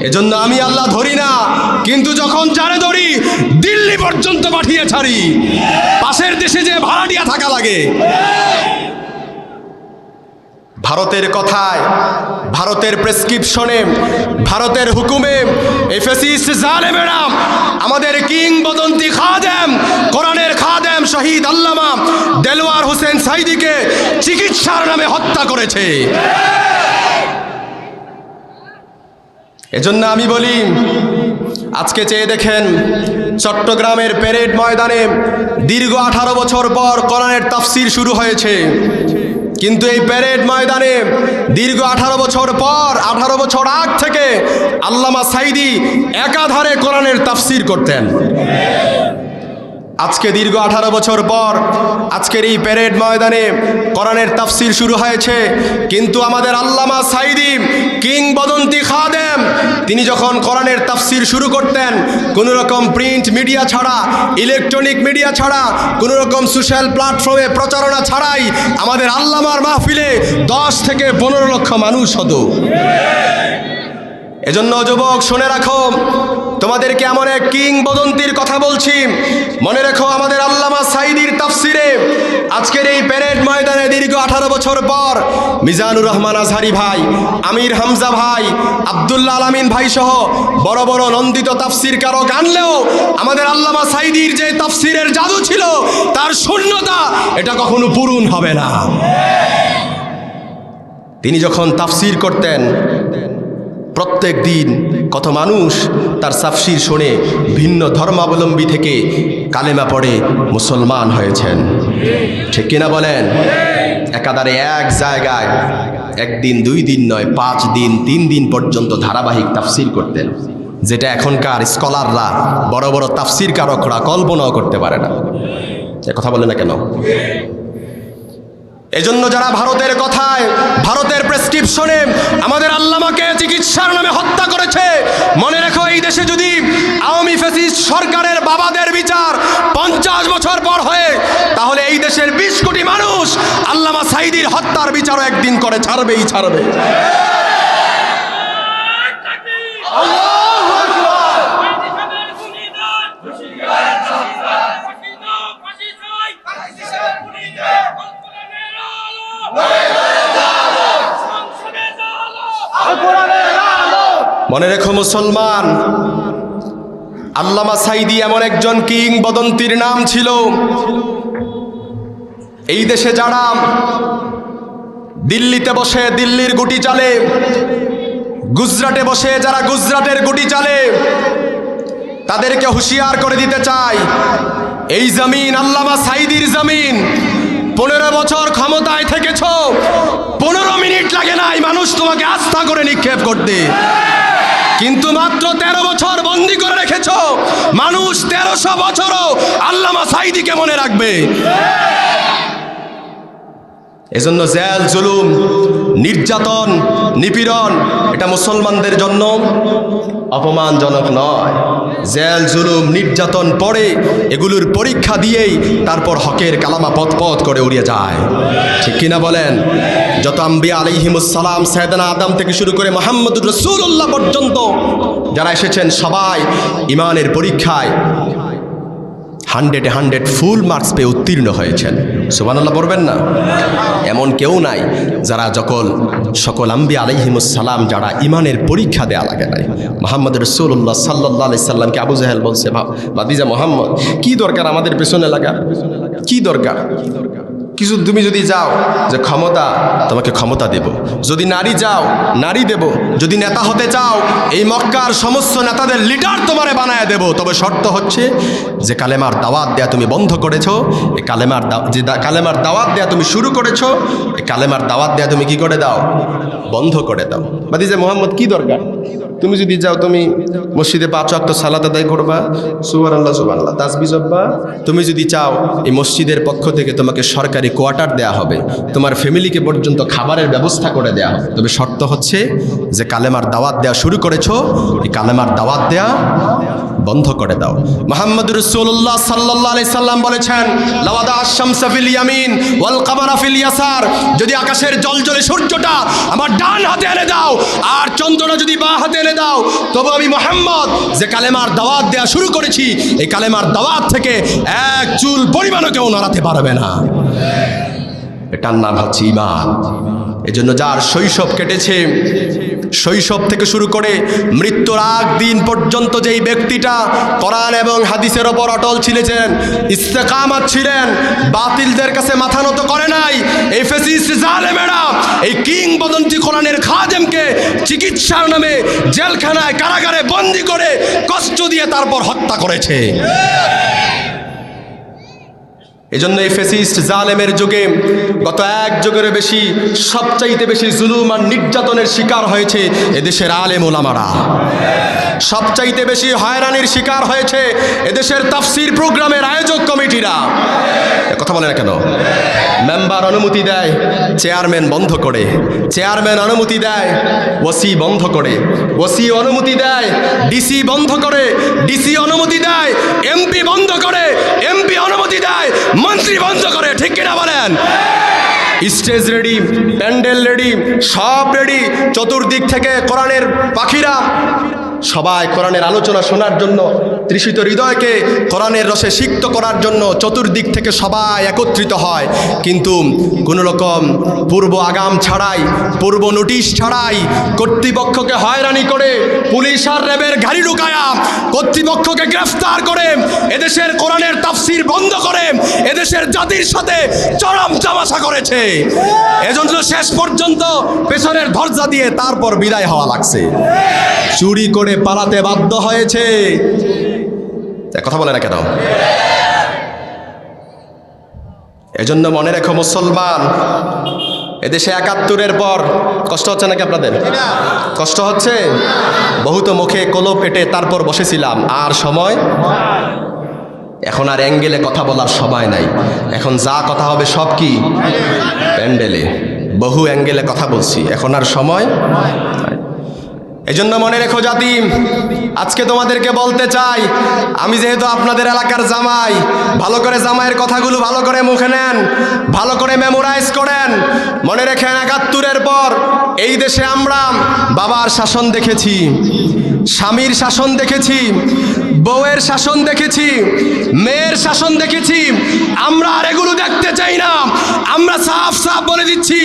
এজন্য আমি আল্লাহ ধরি না, কিন্তু যখন যারে ধরি দিল্লি পর্যন্ত পাঠিয়ে ছাড়ি, পাশের দেশে যে ভাড়াটিয়া থাকা লাগে। ভারতের কথায়, ভারতের প্রেসক্রিপশনে, ভারতের হুকুমে এই ফ্যাসিস্ট জালেমেরা আমাদের কিংবদন্তি খাদেম, কোরআনের খাদেম শহীদ আল্লামা দেলওয়ার হোসেন সাইদিকে চিকিৎসার নামে হত্যা করেছে। এজন্য আমি বলি, আজকে চেয়ে দেখেন চট্টগ্রামের প্যারেড ময়দানে দীর্ঘ 18 বছর পর কোরআনের তাফসীর শুরু হয়েছে। কিন্তু এই প্যারেড ময়দানে দীর্ঘ 18 বছর পর, 18 বছর আগ থেকে আল্লামা সাইদি একাধারে কোরআনের তাফসীর করতেন। আজকে দীর্ঘ 18 বছর পর আজকের এই প্যারেড ময়দানে কোরআনের তাফসীর শুরু হয়েছে। কিন্তু আমাদের আল্লামা সাইদি কিংবদন্তি খাদেম, তিনি যখন কোরআনের তাফসীর শুরু করতেন, কোনো রকম প্রিন্ট মিডিয়া ছাড়া, ইলেকট্রনিক মিডিয়া ছাড়া, কোনো রকম সোশ্যাল প্ল্যাটফর্মে প্রচারণা ছাড়াই আমাদের আল্লামার মাহফিলে 10 থেকে 15 লক্ষ মানুষ হতো। এজন্য যুবক শুনে রাখো, তোমাদেরকে এমন এক কিংবদন্তির কথা বলছি, মনে রেখো আমাদের আল্লামা সাইদির তাফসিরে আজকের এই প্যারেড ময়দানে দীর্ঘ 18 বছর পর মিজানুর রহমান আজহারি ভাই, আমির হামজা ভাই, আব্দুল্লাহ আলামিন ভাই সহ বড় বড় নন্দিত তাফসির কারক আনলেও আমাদের আল্লামা সাইদির যে তাফসিরের জাদু ছিল, তার শূন্যতা এটা কখনো পূরণ হবে না। তিনি যখন তাফসির করতেন, প্রত্যেক দিন কত মানুষ তার তাফসীর শুনে ভিন্ন ধর্মাবলম্বী থেকে কালেমা পড়ে মুসলমান হয়েছেন। ঠিক কিনা বলেন? একাধারে এক জায়গায় একদিন 2 দিন নয়, 5 দিন 3 দিন পর্যন্ত ধারাবাহিক তাফসীর করতেন, যেটা এখনকার স্কলাররা, বড় বড় তাফসীর কারকরা কল্পনাও করতে পারে না। এ কথা বলে না কেন? এজন্য যারা ভারতের কথায়, ভারতের প্রেসক্রিপশনে আমাদের আল্লামাকে চিকিৎসার নামে হত্যা করেছে, মনে রেখো এই দেশে যদি আওয়ামী ফ্যাসিস্ট সরকারের বাবাদের বিচার 50 বছর পর হয়, তাহলে এই দেশের 20 কোটি মানুষ আল্লামা সাইদির হত্যার বিচারও একদিন করে ছাড়বেই ছাড়বে। মনে রেখো মুসলমান, আল্লামা সাইদি এমন একজন কিংবদন্তির নাম ছিল। এই দেশে যারা দিল্লিতে বসে দিল্লির গুটি চালে, গুজরাটে বসে যারা গুজরাটের গুটি চালে, তাদেরকে হুঁশিয়ার করে দিতে চাই, এই জমিন আল্লামা সাইদির জমিন। 15 বছর ক্ষমতায় থেকেছ, 15 মিনিট লাগে নাই মানুষ তোমাকে আস্থা করে নিক্ষেপ করতে, কিন্তু মাত্র 13 বছর বন্দি করে রেখেছ। মানুষ 1300 বছরও আল্লামা সাইদিকে মনে রাখবে। এজন্য জেল, জুলুম, নির্যাতন, নিপীড়ন এটা মুসলমানদের জন্য অপমানজনক নয়। জেল, জুলুম, নির্যাতন পড়ে এগুলোর পরীক্ষা দিয়েই তারপর হকের কালামা পথ পথ করে উড়িয়ে যায়। ঠিক কিনা বলেন? যত আম্বিয়া আলাইহিমুস সালাম, সাইয়েদনা আদম থেকে শুরু করে মুহাম্মদুর রাসূলুল্লাহ পর্যন্ত যারা এসেছেন, সবাই ইমানের পরীক্ষায় 100 ফুল মার্কস পেয়ে উত্তীর্ণ হয়েছেন। সুবহানাল্লাহ পড়বেন না? এমন কেউ নাই যারা সকল আম্বিয়া আলাইহিমুস সালাম যারা ইমানের পরীক্ষা দেয়া লাগে নাই। মুহাম্মদ রাসূলুল্লাহ সাল্লাল্লাহু আলাইহি সাল্লামকে আবু জাহেল বলছে, ভাতিজা মুহাম্মদ, কি দরকার আমাদের পেছনে লাগা? কি দরকার? কিছু তুমি যদি যাও যে ক্ষমতা, তোমাকে ক্ষমতা দেব। যদি নারী যাও, নারী দেব। যদি নেতা হতে চাও, এই মক্কার সমস্ত নেতাদের লিডার তোমারে বানায় দেব। তবে শর্ত হচ্ছে যে কালেমার দাওয়াত দেয়া তুমি বন্ধ করেছো, এই কালেমার দাওয়াত দেয়া তুমি শুরু করেছো, এই কালেমার দাওয়াত দেয়া তুমি কি করে দাও? বন্ধ করে দাও। ভাতিজা মুহাম্মদ, কি দরকার? তুমি যদি যাও তুমি মসজিদে 5 ওয়াক্ত সালাত আদায় করবা, সুবহানাল্লাহ সুবহানাল্লাহ তাসবিহ জপবা। তুমি যদি চাও এই মসজিদের পক্ষ থেকে তোমাকে সরকারি কোয়ার্টার দেয়া হবে, তোমার ফ্যামিলিকে পর্যন্ত খাবারের ব্যবস্থা করে দেয়া হবে। তবে শর্ত হচ্ছে যে কালেমার দাওয়াত দেওয়া শুরু করেছো, এই কালেমার দাওয়াত দেয়া বন্ধ করে দাও। মুহাম্মদ রাসূলুল্লাহ সাল্লাল্লাহু আলাইহি সাল্লাম বলেছেন, লাওয়াদা আশ-শামসা ফিল ইয়ামিন ওয়াল কামারা ফিল ইয়াসার, যদি আকাশের জলজলে সূর্যটা আমার ডান হাতে এনে দাও আর চন্দ্রটা যদি বাঁ হাতে এনে দাও, তবে আমি মুহাম্মদ যে কালেমার দাওয়াত দেয়া শুরু করেছি, এই কালেমার দাওয়াত থেকে এক চুল পরিমাণও কেউ নড়াতে পারবে না। এটার নাম হচ্ছে ঈমান। এজন্য যার শৈশব কেটেছে, শৈশব থেকে শুরু করে মৃত্যুর আগ দিন পর্যন্ত যেই ব্যক্তিটা কোরআন এবং হাদিসের ওপর অটল ছিলেন, ইস্তেকামাত ছিলেন, বাতিলদের কাছে মাথা নত করে নাই, এই ফ্যাসিস্ট জালেমেরা এই কিংবদন্তি কোরআনের খাদেমকে চিকিৎসার নামে জেলখানায় কারাগারে বন্দী করে কষ্ট দিয়ে তারপর হত্যা করেছে। এজন্য এই ফ্যাসিস্ট জালেমের যুগে গত এক যুগের বেশি সবচাইতে বেশি জুলুম আর নির্যাতনের শিকার হয়েছে এদেশের আলেম ওলামারা। সবচাইতে বেশি হয়রানির শিকার হয়েছে এদেশের তাফসির প্রোগ্রামের আয়োজক কমিটিরা। কথা বলে না কেন? মেম্বার অনুমতি দেয়, চেয়ারম্যান বন্ধ করে, চেয়ারম্যান অনুমতি দেয়, ওসি বন্ধ করে, ওসি অনুমতি দেয়, ডিসি বন্ধ করে, ডিসি অনুমতি দেয়, এমপি বন্ধ করে, এমপি অনুমতি দেয়, মন্ত্রী বন্ধ করে। ঠিক কিনা বলেন? স্টেজ রেডি, প্যান্ডেল রেডি, সব রেডি। চতুর্দিক থেকে কোরআনের পাখিরা সবাই কোরআনের আলোচনা শোনার জন্য, তৃষিত হৃদয়কে কোরআনের রসে সিক্ত করার জন্য চতুর্দিক থেকে সবাই একত্রিত হয়। কিন্তু কোনো রকম পূর্ব আগাম ছাড়াই, পূর্ব নোটিশ ছাড়াই কর্তৃপক্ষকে হয়রানি করে, পুলিশ আর র্যাবের গাড়ি ঢুকায়া কর্তৃপক্ষকে গ্রেফতার করে এদেশের কোরআনের তাফসির বন্ধ করে এদেশের জাতির সাথে চরম তামাশা করেছে। এজন্য শেষ পর্যন্ত পেছনের দরজা দিয়ে তারপর বিদায় হওয়া লাগছে, চুরি করে পালাতে বাধ্য হয়েছে। কথা বলে না কেন? এজন্য মনে রেখো মুসলমান, এদেশে ৭১-এর পর কষ্ট হচ্ছে নাকি আপনাদের? কষ্ট হচ্ছে? বহুত মুখে কলো পেটে তারপর বসেছিলাম, আর সময় এখন আর অ্যাঙ্গেলে কথা বলার সময় নাই। এখন যা কথা হবে সব কি প্যান্ডেলে, বহু অ্যাঙ্গেলে কথা বলছি, এখন আর সময়। এজন্য মনে রেখো জাতি, আজকে তোমাদেরকে বলতে চাই, আমি যেহেতু আপনাদের এলাকার জামাই, ভালো করে জামাইয়ের কথাগুলো ভালো করে মুখে নেন, ভালো করে মেমোরাইজ করেন। মনে রেখেন ৭১-এর পর এই দেশে আমরা বাবার শাসন দেখেছি, স্বামীর শাসন দেখেছি, বউয়ের শাসন দেখেছি, মেয়ের শাসন দেখেছি। আমরা আর এগুলো দেখতে চাই না। আমরা সাফ সাফ বলে দিচ্ছি,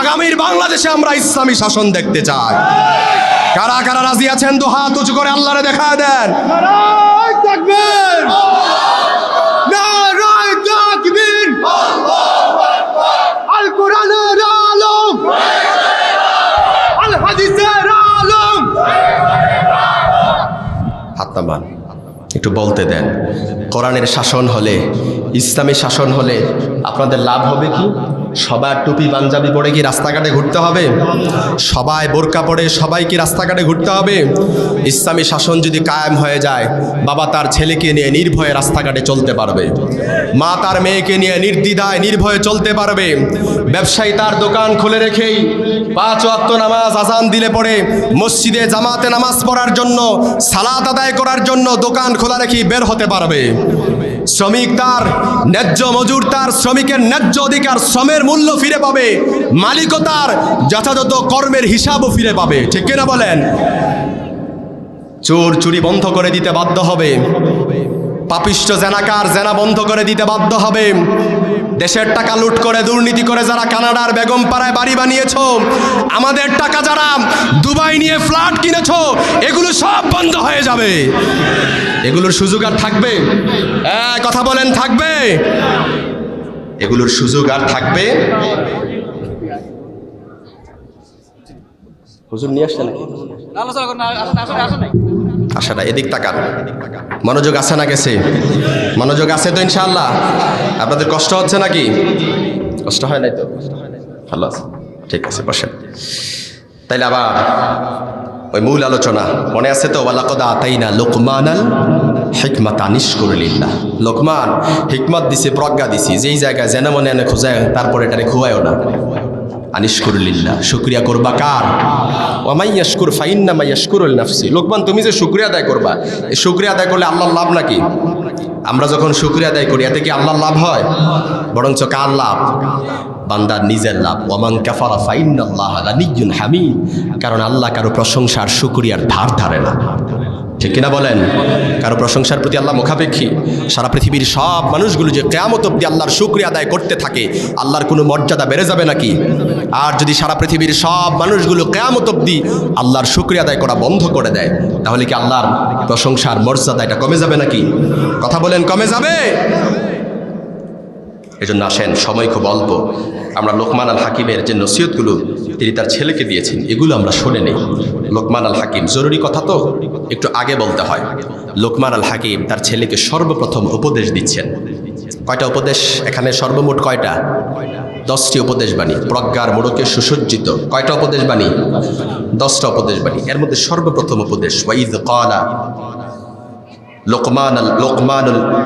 আগামীর বাংলাদেশে আমরা ইসলামী শাসন দেখতে চাই। কারা কারা রাজি আছেন? তো হাত উঁচু করে আল্লাহরে দেখা দেন। নারায়ে তাকবীর, নারায়ে তাকবীর, আল্লাহু আকবার। আল কোরআনের আলম, আল হাদিসের আলম। হাত নামান, একটু বলতে দেন। কোরআনের শাসন হলে, ইসলামী শাসন হলে আপনাদের লাভ হবে কি? সবার টুপি পাঞ্জাবি পরে কি রাস্তাঘাটে ঘুরতে হবে? সবাই বোরকা পরে সবাই কি রাস্তাঘাটে ঘুরতে হবে? ইসলামী শাসন যদি কায়েম হয়ে যায়, বাবা তার ছেলেকে নিয়ে নির্ভয়ে রাস্তাঘাটে চলতে পারবে, মা তার মেয়েকে নিয়ে নির্দ্বিধায় নির্ভয়ে চলতে পারবে। ব্যবসায়ী তার দোকান খুলে রেখেই 5 ওয়াক্ত নামাজ আজান দিলে পরে মসজিদে জামাতে নামাজ পড়ার জন্য, সালাত আদায় করার জন্য দোকান খোলা রেখেই বের হতে পারবে। শ্রমিক তার ন্যায্য মজুর তার শ্রমিকের ন্যায্য অধিকার, শ্রমের মূল্য ফিরে পাবে, মালিকও তার যথাযথ কর্মের হিসাবও ফিরে পাবে। ঠিক কিনা বলেন? চোর চুরি বন্ধ করে দিতে বাধ্য হবে, পাপিষ্ঠ জেনাকার জেনা বন্ধ করে দিতে বাধ্য হবে। দেশের টাকা লুট করে দুর্নীতি করে যারা কানাডার বেগম পাড়ায় বাড়ি বানিয়েছো, আমাদের টাকা যারা দুবাই নিয়ে ফ্ল্যাট কিনেছো, এগুলো সব বন্ধ হয়ে যাবে। এগুলোর সুযোগ আর থাকবে? কথা বলেন, থাকবে? এগুলোর সুযোগ আর থাকবে? হুজুর নিয়ে আসছে নাকি? আসে না, এদিক তাকান। মনোযোগ আছে না গেছে? মনোযোগ আছে তো ইনশাআল্লাহ? আপনাদের কষ্ট হচ্ছে নাকি? কষ্ট হয় নাই তো? ভালো আছে, ঠিক আছে, বসেন। তাইলে আবার ওই মূল আলোচনা মনে আছে তো? ওয়ালাকাদ আতাইনা লোকমানাল হিকমাতা আনিশকুর লিল্লাহ। লোকমান হিকমত দিছে, প্রজ্ঞা দিছি, যেই জায়গায় যেন মনে এনে খোঁজায় তারপরে এটারে খুয়ায়ও না। আনিশকুর লিল্লাহ, শুকরিয়া করবা কার? ওয়া মান ইয়াশকুর ফাইন্নামা ইয়াশকুরু লিনাফসি। লোকমান তুমি যে শুকরিয়া আদায় করবা, এই শুকরিয়া আদায় করলে আল্লাহর লাভ নাকি? আমরা যখন শুকরিয়া আদায় করি এতে কি আল্লাহর লাভ হয়? বরঞ্চ কার লাভ? বান্দার নিজের লাভ। ওয়া মান কাফারা ফাইন্নাল্লাহা গানিয়্যুন হামিদ। কারণ আল্লাহ কারো প্রশংসার শুকরিয়ার ধার ধারে না, ঠিক কিনা বলেন? কারো প্রশংসার প্রতি আল্লাহ মুখাপেক্ষী। সারা পৃথিবীর সব মানুষগুলো যে কিয়ামত অবধি আল্লাহর শুকরিয়া আদায় করতে থাকে, আল্লাহর কোনো মর্যাদা বেড়ে যাবে নাকি? আর যদি সারা পৃথিবীর সব মানুষগুলো কিয়ামত অবধি আল্লাহর শুকরিয়া আদায় করা বন্ধ করে দেয়, তাহলে কি আল্লাহর প্রশংসার মর্যাদা এটা কমে যাবে নাকি? কথা বলেন, কমে যাবে? এজন্য আসেন, সময় খুব অল্প, আমরা লোকমান আল হাকিমের যে নসিহতগুলো তিনি তার ছেলেকে দিয়েছেন এগুলো আমরা শুনে নেই। লোকমান আল হাকিম, জরুরি কথা তো একটু আগে বলতে হয়। লোকমান আল হাকিম তার ছেলেকে সর্বপ্রথম উপদেশ দিচ্ছেন। কয়টা উপদেশ এখানে? সর্বমোট কয়টা? 10টি উপদেশ বাণী, প্রজ্ঞার মোড়কে সুসজ্জিত। কয়টা উপদেশ বাণী? 10টা উপদেশ বাণী। এর মধ্যে সর্বপ্রথম উপদেশ ওয়াইদ ক্বালা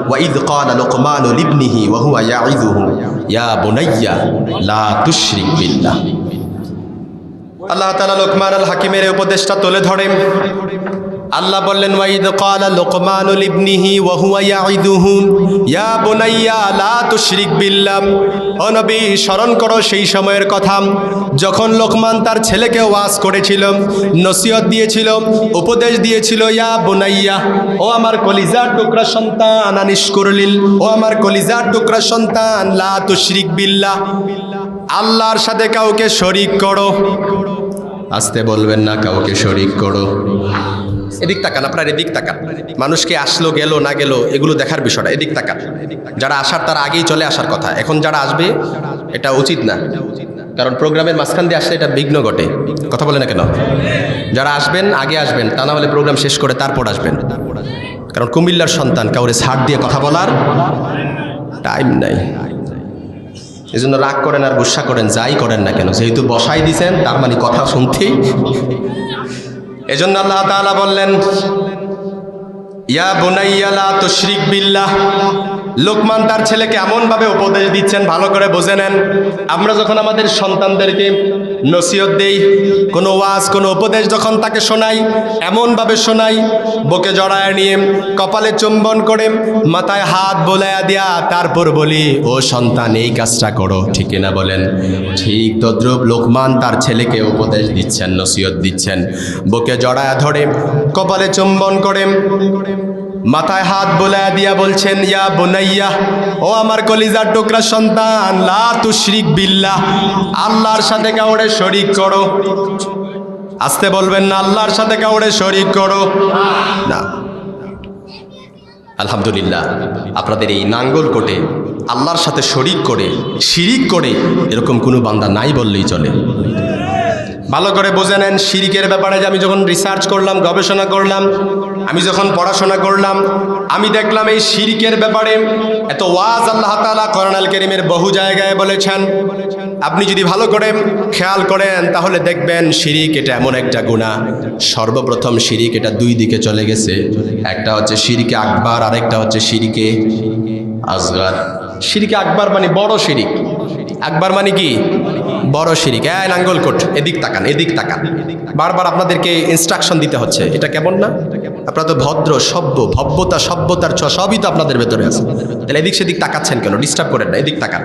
ওয়াইদ ক্বালা লুকমান লিবনিহি ওয়া হুয়া ইয়াইযুহু ইয়া বুনাইয়া লা তুশরিক বিল্লাহ। আল্লাহ তাআলা লোকমান আল হাকিমের উপদেশটা তুলে ধরেন। আল্লাহ বললেন ওয়াইদ ক্বালা লুকমান লিবনিহি ওয়া হুয়া ইয়াইযুহু ইয়া বুনাইয়া লা তুশরিক বিল্লাহ। ও নবী, স্মরণ করো সেই সময়ের কথা যখন লোকমান তার ছেলেকে ওয়াজ করেছিল, নসিহত দিয়েছিল, উপদেশ দিয়েছিল। ইয়া বুনাইয়া, ও আমার কলিজার টুকরা সন্তান, আনিশকুরলিল, ও আমার কলিজার টুকরা সন্তান, লা তুশরিক বিল্লাহ, আল্লাহর সাথে কাউকে শরীক করো। আসতে বলবেন না, কাউকে শরীক করো। এদিক তাকান, আপনার এদিক তাকান। মানুষকে আসলো গেল না গেল এগুলো দেখার বিষয়টা, এদিক তাকান। যারা আসার তার আগেই চলে আসার কথা, এখন যারা আসবে এটা উচিত না, কারণ প্রোগ্রামের মাঝখান দিয়ে আসলে এটা বিঘ্ন ঘটে। কথা বলে না কেন? যারা আসবেন আগে আসবেন, তা না হলে প্রোগ্রাম শেষ করে তারপর আসবেন। কারণ কুমিল্লার সন্তান, কাউরে ছাড় দিয়ে কথা বলার টাইম নাই। এই জন্য রাগ করেন আর গুসা করেন, যাই করেন না কেন, যেহেতু বসাই দিছেন তার মানে কথা শুনতেই। এজন্য আল্লাহ তাআলা বললেন ইয়া বুনাইয়া লা তুশরিক বিল্লাহ। লোকমান তার ছেলেকে এমনভাবে উপদেশ দিচ্ছেন, ভালো করে বুঝে নেন। আমরা যখন আমাদের সন্তানদেরকে নসিহত দেই, কোনো ওয়াজ, কোনো উপদেশ যখন তাকে শোনাই, এমনভাবে শোনাই, বুকে জড়ায় নিয়ে, কপালে চুম্বন করে, মাথায় হাত বোলায়া দিয়া তারপর বলি, ও সন্তান এই কাজটা করো, ঠিক না বলেন? ঠিক তদ্রূপ লোকমান তার ছেলেকে উপদেশ দিচ্ছেন, নসিহত দিচ্ছেন, বুকে জড়ায়া ধরে, কপালে চুম্বন করে, মাথায় হাত বোলায়া দিয়া বলছেন ইয়া বুনাইয়া, ও আমার কলিজার টুকরা সন্তান, লা তুশরিক বিল্লাহ, আল্লাহর সাথে কাউরে শরীক করো। আসতে বলবেন না, আল্লাহর সাথে কাউরে শরীক করো না। আলহামদুলিল্লাহ, আপনাদের এই নাঙ্গলকোটে আল্লাহর সাথে শরীক করে, শিরিক করে এরকম কোনো বান্দা নাই বললেই চলে। ভালো করে বুঝে নেন, শিরিকের ব্যাপারে যে আমি যখন রিসার্চ করলাম, গবেষণা করলাম, আমি যখন পড়াশোনা করলাম, আমি দেখলাম এই শিরিকের ব্যাপারে এত ওয়াজ আল্লাহ তাআলা কোরআনুল কারীমের বহু জায়গায় বলেছেন। আপনি যদি ভালো করে খেয়াল করেন তাহলে দেখবেন শিরিক এটা এমন একটা গুনাহ, সর্বপ্রথম শিরিক এটা দুই দিকে চলে গেছে। একটা হচ্ছে শিরিকে আকবার, আরেকটা হচ্ছে শিরিকে আসগার। শিরিকে আকবার মানে বড় শিরিক, আকবার মানে কি? বড় শিরিক। নাঙ্গলকোট এদিক তাকান, এদিক তাকান। বারবার আপনাদেরকে ইনস্ট্রাকশন দিতে হচ্ছে, এটা কেমন না? আপনারা তো ভদ্র, সভ্য, ভব্যতা, সভ্যতার সবই তো আপনাদের ভেতরে আছে, তাহলে এদিক সেদিক তাকাচ্ছেন কেন? ডিস্টার্ব করেন না, এদিক তাকান।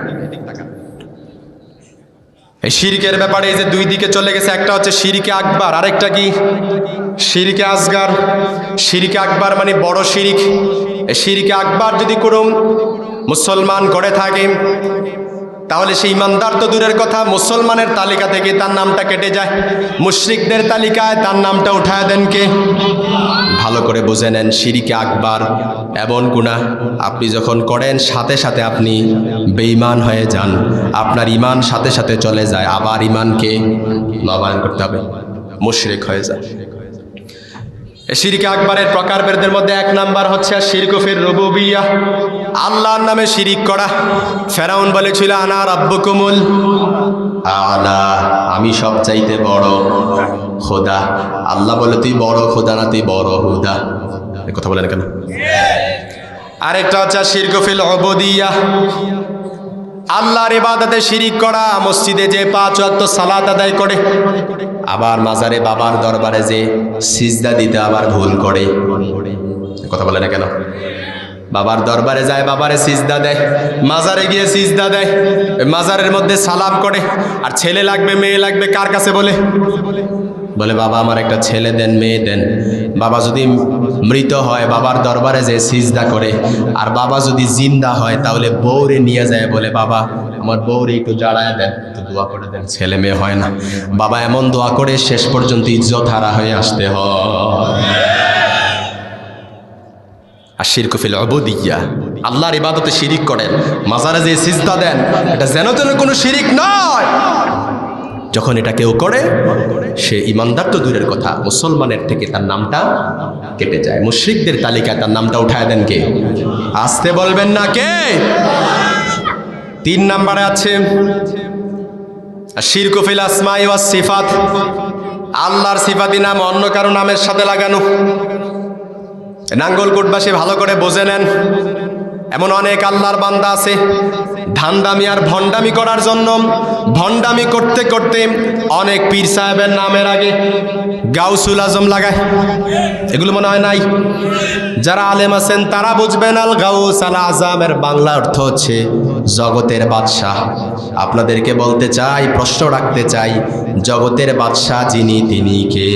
এই শিরকের ব্যাপারে এই যে দুই দিকে চলে গেছে, একটা হচ্ছে শিরকে আকবার, আরেকটা কি? শিরকে আসগার। শিরকে আকবার মানে বড় শিরিক। এই শিরকে আকবার যদি কোনো মুসলমান করে থাকে তাহলে সেই ইমানদার তো দূরের কথা, মুসলমানের তালিকা থেকে তার নামটা কেটে যায়, মুশরিকদের তালিকায় তার নামটা উঠায় দেন কে? ভালো করে বুঝে নেন, শিরকে আকবার এমন গুনাহ আপনি যখন করেন সাথে সাথে আপনি বেঈমান হয়ে যান, আপনার ঈমান সাথে সাথে চলে যায়, আবার ঈমানকে নবায়ন করতে হবে, মুশরিক হয়ে যায়। শিরকে আকবরের প্রকারভেদের মধ্যে এক নাম্বার হচ্ছে শিরকু ফির রুবুবিয়্যাহ, আল্লাহর নামে শিরিক করা। ফেরাউন বলেছিল আনা রাব্বুকুমুল আলা, আমি সবচাইতে বড়। খোদা। আল্লাহ বলে তুই বড় খোদা না, তুই বড় হুদা। এ কথা বলেন কেন? আরেকটা হচ্ছে শিরক ফিল উবুদিয়্যাহ, আল্লাহর ইবাদতে শিরিক করা। মসজিদে যে 5 ওয়াক্ত সালাত আদায় করে, আবার মাজারে বাবার দরবারে যে সিজদা দিতে আবার ভুল করে। কথা বলে না কেন? বাবার দরবারে যায়, বাবারে সিজদা দেয়, মাজারে গিয়ে সিজদা দেয়, মাজারের মধ্যে সালাম করে। আর ছেলে লাগবে মেয়ে লাগবে কার কাছে বলে? বলে বাবা আমার একটা ছেলে দেন, মেয়ে দেন। বাবা যদি মৃত হয় বাবার দরবারে যে সিজদা করে, আর বাবা যদি জিন্দা হয় তাহলে বউরে নিয়ে যায়, বলে বাবা আমার বউরে একটু জাড়ায় দেন, একটু দোয়া করে দেন। ছেলে মেয়ে হয় না। বাবা এমন দোয়া করে শেষ পর্যন্ত ইজ্জত হারা হয়ে আসতে হয়। আর শিরক ফিল উবুদিয়্যাহ, আল্লাহর ইবাদতে শিরিক করেন, মাজারে যে সিজদা দেন, এটা যেন তেন কোনো শিরিক নয়। যখন এটা কেউ করে সে ইমানদার তো দূরের কথা, মুসলমানের থেকে তার নামটা কেটে যায়। মুশরিকদের তালিকায় তার নামটা উঠায় দেন কে? আসতে বলবেন না কে? 3 নম্বরে আছে শিরকু ফিল আসমাই ওয়াস সিফাত, আল্লাহর সিফাতি নাম অন্য কারো নামের সাথে লাগানো। নাঙ্গলকোটবাসী ভালো করে বোঝে নেন, এমন অনেক আল্লাহর বান্দা আছে ধান্দামি আর ভণ্ডামি করার জন্য, ভণ্ডামি করতে করতে অনেক পীর সাহেবের নামের আগে গাউসুল আজম লাগায়। এগুলো মনে হয় নাই? যারা আলেম আছেন তারা বুঝবেন। আল গাউস আল আজমের বাংলা অর্থ হচ্ছে জগতের বাদশাহ। আপনাদেরকে বলতে চাই, প্রশ্ন রাখতে চাই, জগতের বাদশাহ যিনি তিনি কে?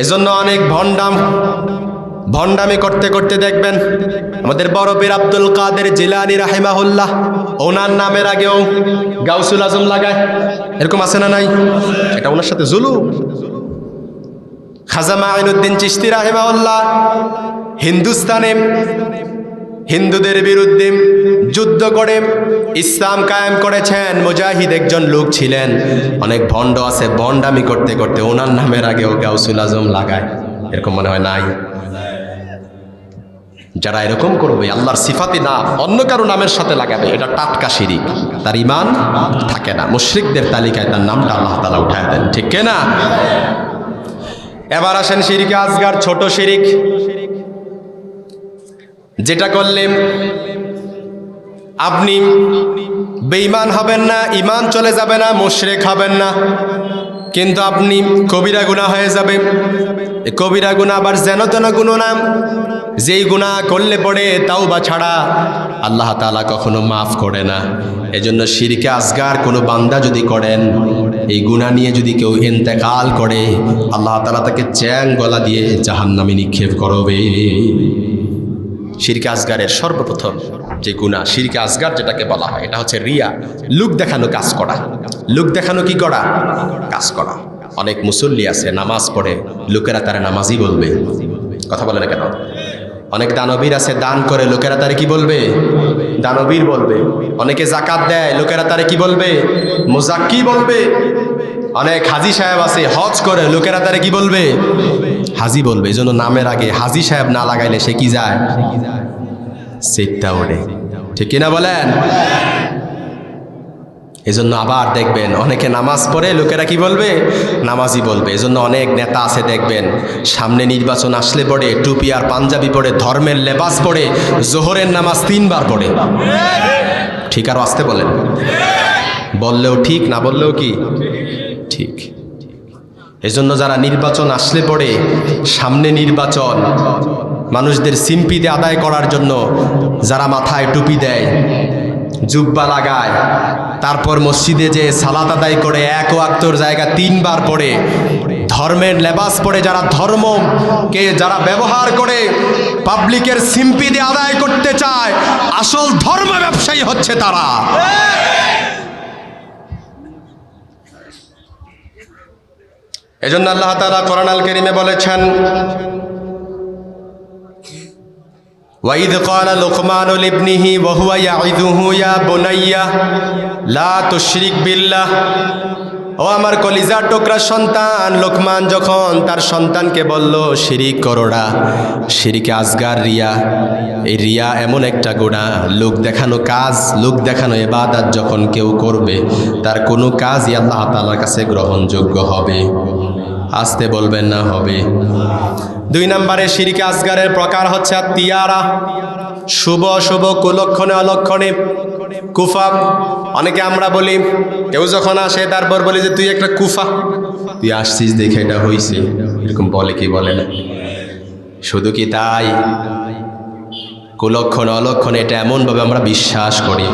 এজন্য অনেক ভণ্ডামি করতে করতে দেখবেন আমাদের বড় পীর আব্দুল কাদের জিলানী রাহিমাহুল্লাহ, ওনার নামের আগেও গাউসুল আজম লাগায়। এরকম আছে না নাই? এটা ওনার সাথে জুলুম। খাজা মাঈনুদ্দিন চিশতি রাহিমাহুল্লাহ হিন্দুস্তানে হিন্দুদের বিরুদ্ধে যুদ্ধ করে ইসলাম কায়েম করেছেন, মুজাহিদ একজন লোক ছিলেন। অনেক ভণ্ড আছে, ভণ্ডামি করতে করতে ওনার নামের আগেও গাউসুল আজম লাগায়। এরকম মনে হয় নাই? যারা এরকম করবে, আল্লাহর সিফাতি না অন্য কারো নামের সাথে লাগাবে, এটা টাটকা শিরিক, তার ঈমান থাকে না। মুশরিকদের তালিকায় তার নামটা আল্লাহ তাআলা উঠায় দেন, ঠিক না? এবার আসেন শিরকে আসগার, ছোট শিরিক, যেটা করলে আপনি বেঈমান হবেন না, ঈমান চলে যাবে না, মুশরিক হবেন না, কিন্তু আপনি কবিরা গুনাহ হয়ে যাবে। কবিরা গুনাহ আবার যেন তেন গুনাহ না, যেই গুনাহ করলে পড়ে তাওবা ছাড়া আল্লাহ তাআলা কখনো মাফ করে না। এজন্য শিরকে আসগার কোনো বান্দা যদি করেন, এই গুনাহ নিয়ে যদি কেউ ইন্তেকাল করে, আল্লাহ তাআলা তাকে চ্যাং গলা দিয়ে জাহান্নামে নিক্ষেপ করবে। শিরকে আসগারের সর্বপ্রথম যে গুনাহ, শিরকে আসগার যেটাকে বলা হয়, এটা হচ্ছে রিয়া, লোক দেখানো কাজ করা। লোক দেখানো কি করা? কাজ করা। অনেক মুসল্লি আছে নামাজ পড়ে, লোকেরা তারা নামাজি বলবে। কথা বলে না কেন? অনেক দানবীর আছে দান করে, লোকেরা তারে কি বলবে? দানবীর বলবে। অনেকে যাকাত দেয়, লোকেরা তারে কি বলবে? মুজাক্কি বলবে। অনেক হাজি সাহেব আছে হজ করে, লোকেরা তারে কি বলবে? হাজি বলবে। এই জন্য নামের আগে হাজি সাহেব না লাগাইলে সে কি যায়? সিটটা ওঠে, ঠিক কিনা বলেন? এজন্য আবার দেখবেন অনেকে নামাজ পড়ে, লোকেরা কি বলবে? নামাজি বলবে। এজন্য অনেক নেতা আছে দেখবেন সামনে নির্বাচন আসলে পড়ে টুপি আর পাঞ্জাবি পরে, ধর্মের লেবাস পরে, জোহরের নামাজ 3 বার পড়ে। ঠিক আর আসতে বলেন? বললেও ঠিক, না বললেও কি ঠিক। এজন্য যারা নির্বাচন আসলে পড়ে, সামনে নির্বাচন, মানুষদের সিম্পিতে আদায় করার জন্য যারা মাথায় টুপি দেয়, জুব্বা লাগায়, তারপর মসজিদে যে সালাত আদায় করে 1 ওয়াক্তর জায়গা 3 বার পড়ে, ধর্মের লেবাস পরে যারা ধর্মকে যারা ব্যবহার করে পাবলিকের সিম্পিতে আদায় করতে চায়, আসল ধর্ম ব্যবসায়ী হচ্ছে তারা। এজন্য আল্লাহ তাআলা কোরআন আল কারীমে বলেছেন, وَإِذْ قَالَ لُقْمَانُ لِابْنِهِ وَهُوَ يَعِظُهُ يَا بُنَيَّ لَا تُشْرِكْ بِاللَّهِ ও আমার কলিজার টুকরা সন্তান, লোকমান যখন তার সন্তানকে বলল শিরিক করোনা, শিরিকে আসগার রিয়া, এই রিয়া এমন একটা গুনাহ, লোক দেখানো কাজ, লোক দেখানো ইবাদত যখন কেউ করবে তার কোনো কাজই আল্লাহ তাআলার কাছে গ্রহণযোগ্য হবে। আসতে বলবেন না, হবে। 2 নম্বরে শিরিকে আসগারের প্রকার হচ্ছে তিয়ারা, শুভ অশুভ, কুলক্ষণে অলক্ষণে, কুফা। অনেকে আমরা বলি, কেউ যখন আসে তারপর বলি যে তুই একটা কুফা, তুই আসছিস দেখে এটা হইছে, এরকম বলে কি বলে না? শুধু কি তাই? কুলক্ষণ অলক্ষণ এটা এমনভাবে আমরা বিশ্বাস করি।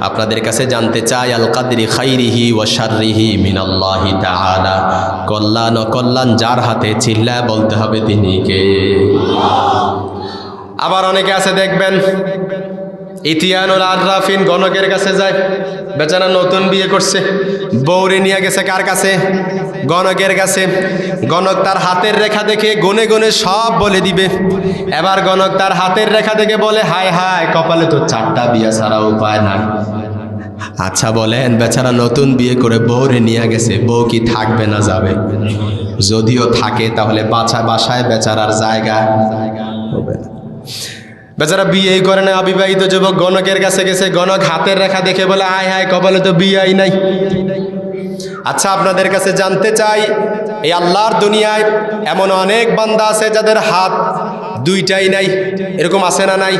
আপনাদের কাছে জানতে চাই, আল কাদরি খাইরিহি ওয়া শাররিহি মিনাল্লাহি তাআলা, কল্যাণ অকল্যাণ যার হাতে, চিল্লায় বলতে হবে তিনি কে। আবার অনেকে আছে দেখবেন ইতিয়ানুল আররাফিন, গণকের কাছে যায়, বেচারা নতুন বিয়ে করছে, বউরে নিয়ে গেছে কার কাছে? গণকের কাছে। গণক তার হাতের রেখা দেখে গুনে গুনে সব বলে দিবে। এবার গণক তার হাতের রেখা দেখে বলে, হায় হায়, কপালে তো 4টা বিয়ে ছাড়া উপায় নাই। আচ্ছা বলেন, বেচারা নতুন বিয়ে করে বউরে নিয়ে গেছে, বউ কি থাকবে না যাবে? যদিও থাকে তাহলে বাসায় বেচারার জায়গা হবে না। বেচারা বিয়েই করে না, অবিবাহিত যুবক গণকের কাছে গেছে, গণক হাতের রেখা দেখে বলে, আয় হায়, কপালে তো বিয়েই নাই। আচ্ছা আপনাদের কাছে জানতে চাই, এই আল্লাহর দুনিয়ায় এমন অনেক বান্দা আছে যাদের হাত 2টাই নাই, এরকম আছে না নাই?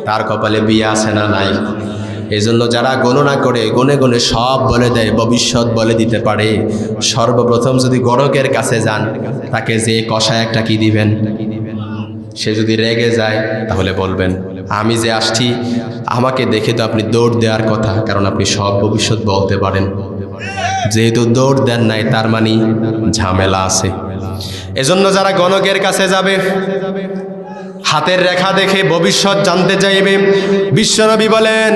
তার কপালে বিয়ে আছে না নাই? এই জন্য যারা গণনা করে গনে গনে সব বলে দেয়, ভবিষ্যৎ বলে দিতে পারে, সর্বপ্রথম যদি গণকের কাছে যান, তাকে যে কষায় একটা কি দিবেন, সে যদি রেগে যায় তাহলে বলবেন, আমি যে আসছি আমাকে দেখে তো আপনি দৌড় দেওয়ার কথা, কারণ আপনি সব ভবিষ্যৎ বলতে পারেন। যেহেতু দৌড় দেন নাই, তার মানে ঝামেলা আছে। এজন্য যারা গণকের কাছে যাবে, হাতের রেখা দেখে ভবিষ্যৎ জানতে চাইবে, বিশ্বনবী বলেন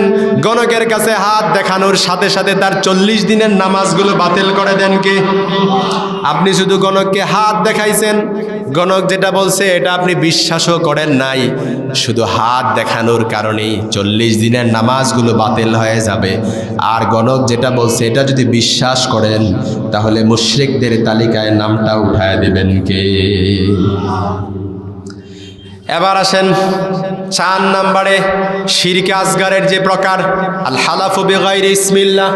গণকের কাছে হাত দেখানোর সাথে সাথে তার 40 দিনের নামাজগুলো বাতিল করে দেন কে? আপনি শুধু গণককে হাত দেখাইছেন, গণক যেটা বলছে এটা আপনি বিশ্বাসও করেন নাই, শুধু হাত দেখানোর কারণেই 40 দিনের নামাজগুলো বাতিল হয়ে যাবে। আর গণক যেটা বলছে এটা যদি বিশ্বাস করেন, তাহলে মুশরিকদের তালিকায় নামটা উঠায় দেবেন কে? এবার আসেন 4 নম্বরে শিরকে আসগারের যে প্রকার, আল হালাফু বিগাইরি ইসমিল্লাহ,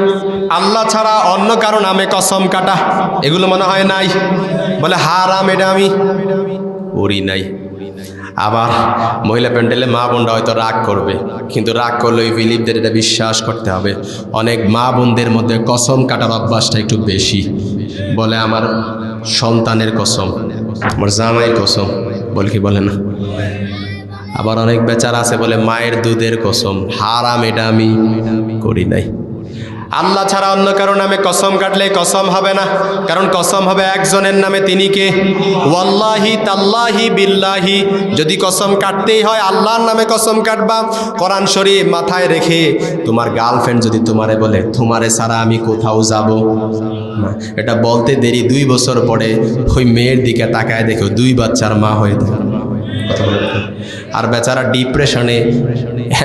আল্লাহ ছাড়া অন্য কারো নামে কসম কাটা। এগুলো মনে হয় নাই, বলে হারাম, এটা আমি করি নাই। আবার মহিলা প্যান্ডেলে মা বোনরা হয়তো রাগ করবে, কিন্তু রাগ করলে ওই বিলিভদের এটা বিশ্বাস করতে হবে। অনেক মা বোনদের মধ্যে কসম কাটার অভ্যাসটা একটু বেশি, বলে আমার সন্তানের কসম, আমার জামাইয়ের কসম, বলে কি বলে না? আবার অনেক বেচারা আছে বলে মায়ের দুধের কসম, হারাম, এটা আমি করি নাই। আল্লাহ ছাড়া অন্য কারো নামে কসম কাটলে কসম হবে না, কারণ কসম হবে একজনের নামে, তিনি কে? ওয়াল্লাহি তাল্লাহি বিল্লাহি। যদি কসম কাটতেই হয় আল্লাহর নামে কসম কাটবা। কোরআন শরীফ মাথায় রেখে তোমার গার্লফ্রেন্ড যদি তোমারে বলে তোমারে ছাড়া আমি কোথাও যাব না, এটা বলতে দেরি 2 বছর পরে ওই মেয়ের দিকে তাকায় দেখো 2 বাচ্চার মা হয়ে থাকে। আর বেচারা ডিপ্রেশনে,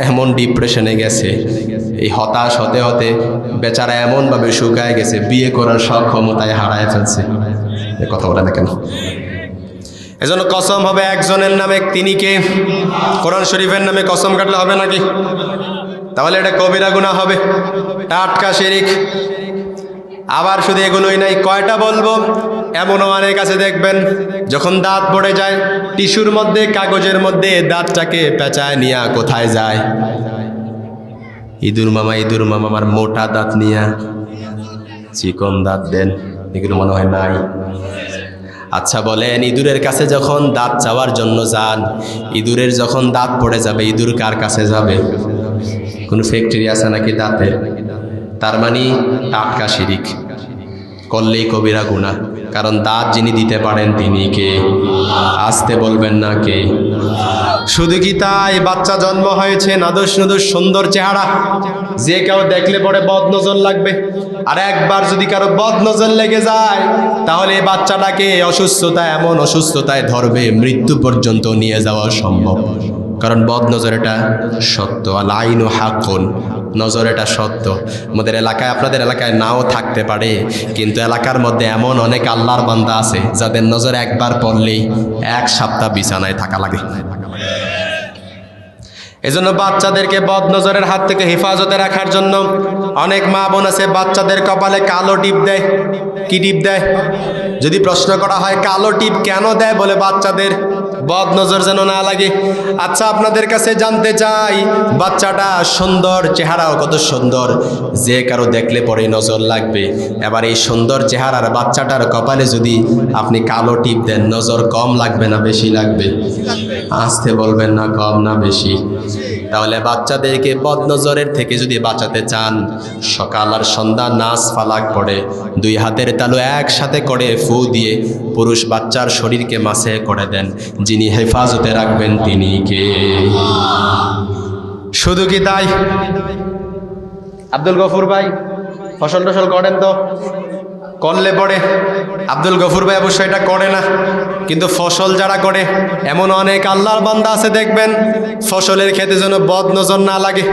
এমন ডিপ্রেশনে গেছে, এই হতাশ হতে হতে বেচারা এমনভাবে শুকায় গেছে, বিয়ে করার সক্ষমতায় হারায় ফেলছে। কথা বলে না কেন? এজন্য কসম হবে একজনের নামে, তিনি কে? কোরআন শরীফের নামে কসম কাটলে হবে নাকি? তাহলে এটা কবিরা গুনাহ হবে, টাটকা শিরিক। আবার শুধু এগুলোই নাই, কয়টা বলবো, এমনও অনেক আছে দেখবেন যখন দাঁত পড়ে যায়, টিস্যুর মধ্যে, কাগজের মধ্যে দাঁতটাকে পেঁচায় নিয়ে কোথায় যায়? ইঁদুর মামা আমার মোটা দাঁত নিয়া চিকন দাঁত দেন, এগুলো মনে হয় নাই। আচ্ছা বলেন, ইঁদুরের কাছে যখন দাঁত চাওয়ার জন্য যান, ইঁদুরের যখন দাঁত পড়ে যাবে, ইঁদুর কার কাছে যাবে? কোন ফ্যাক্টরি আছে নাকি দাঁতের? তার মানে টাটকা শিরিক, করলেই কবিরা গুনাহ, কারণ দাঁত যিনি দিতে পারেন তিনি কে? আসতে বলবেন না কে? শুধু কি তাই, বাচ্চা জন্ম হয়েছে, নাদুস নুদুস সুন্দর চেহারা, যে কেউ দেখলে পরে বদ নজর লাগবে। আর একবার যদি কারো বদ নজর লেগে যায়, তাহলে এই বাচ্চাটাকে অসুস্থতায়, এমন অসুস্থতায় ধরবে মৃত্যু পর্যন্ত নিয়ে যাওয়া সম্ভব, কারণ বদ নজর এটা সত্য। আল আইনু হাক্কুন, নজর এটা সত্য। আমাদের এলাকায়, আপনাদের এলাকায় নাও থাকতে পারে, কিন্তু এলাকার মধ্যে এমন অনেক আল্লাহর বান্দা আছে যাদের নজর একবার পড়লেই 1 সপ্তাহ বিছানায় থাকা লাগে। এজন্য বাচ্চাদেরকে বদ নজরের হাত থেকে হেফাজতে রাখার জন্য অনেক মা বোন আছে বাচ্চাদের কপালে কালো টিপ দেয়। কি টিপ দেয়? যদি প্রশ্ন করা হয় কালো টিপ কেন দেয়, বলে বাচ্চাদের বদ নজর যেন না লাগে। আচ্ছা, আপনাদের কাছে জানতে চাই, বাচ্চাটা সুন্দর, চেহারাও কত সুন্দর, যে কারো দেখলে পরে নজর লাগবে। এবার এই সুন্দর চেহারার বাচ্চাটার কপালে যদি আপনি কালো টিপ দেন, নজর কম লাগবে না বেশি লাগবে? আসতে বলবেন না, কম না বেশি? তাহলে বাচ্চাদেরকে বদ নজরের থেকে যদি বাঁচাতে চান, সকাল আর সন্ধ্যা নাচ ফালাক পড়ে 2 হাতের তালু একসাথে করে ফু দিয়ে পুরুষ বাচ্চার শরীরকে মাসে করে দেন। যিনি হেফাজতে রাখবেন তিনি কে? শুধু কি তাই? আব্দুল গফুর ভাই ফসল টসল করেন তো? করলে পরে আব্দুল গফুর ভাই অবশ্যই এটা করে না, কিন্তু ফসল যারা করে এমন অনেক আল্লাহর বান্দা আছে, দেখবেন ফসলের খেতে যেন বদ নজর না লাগে,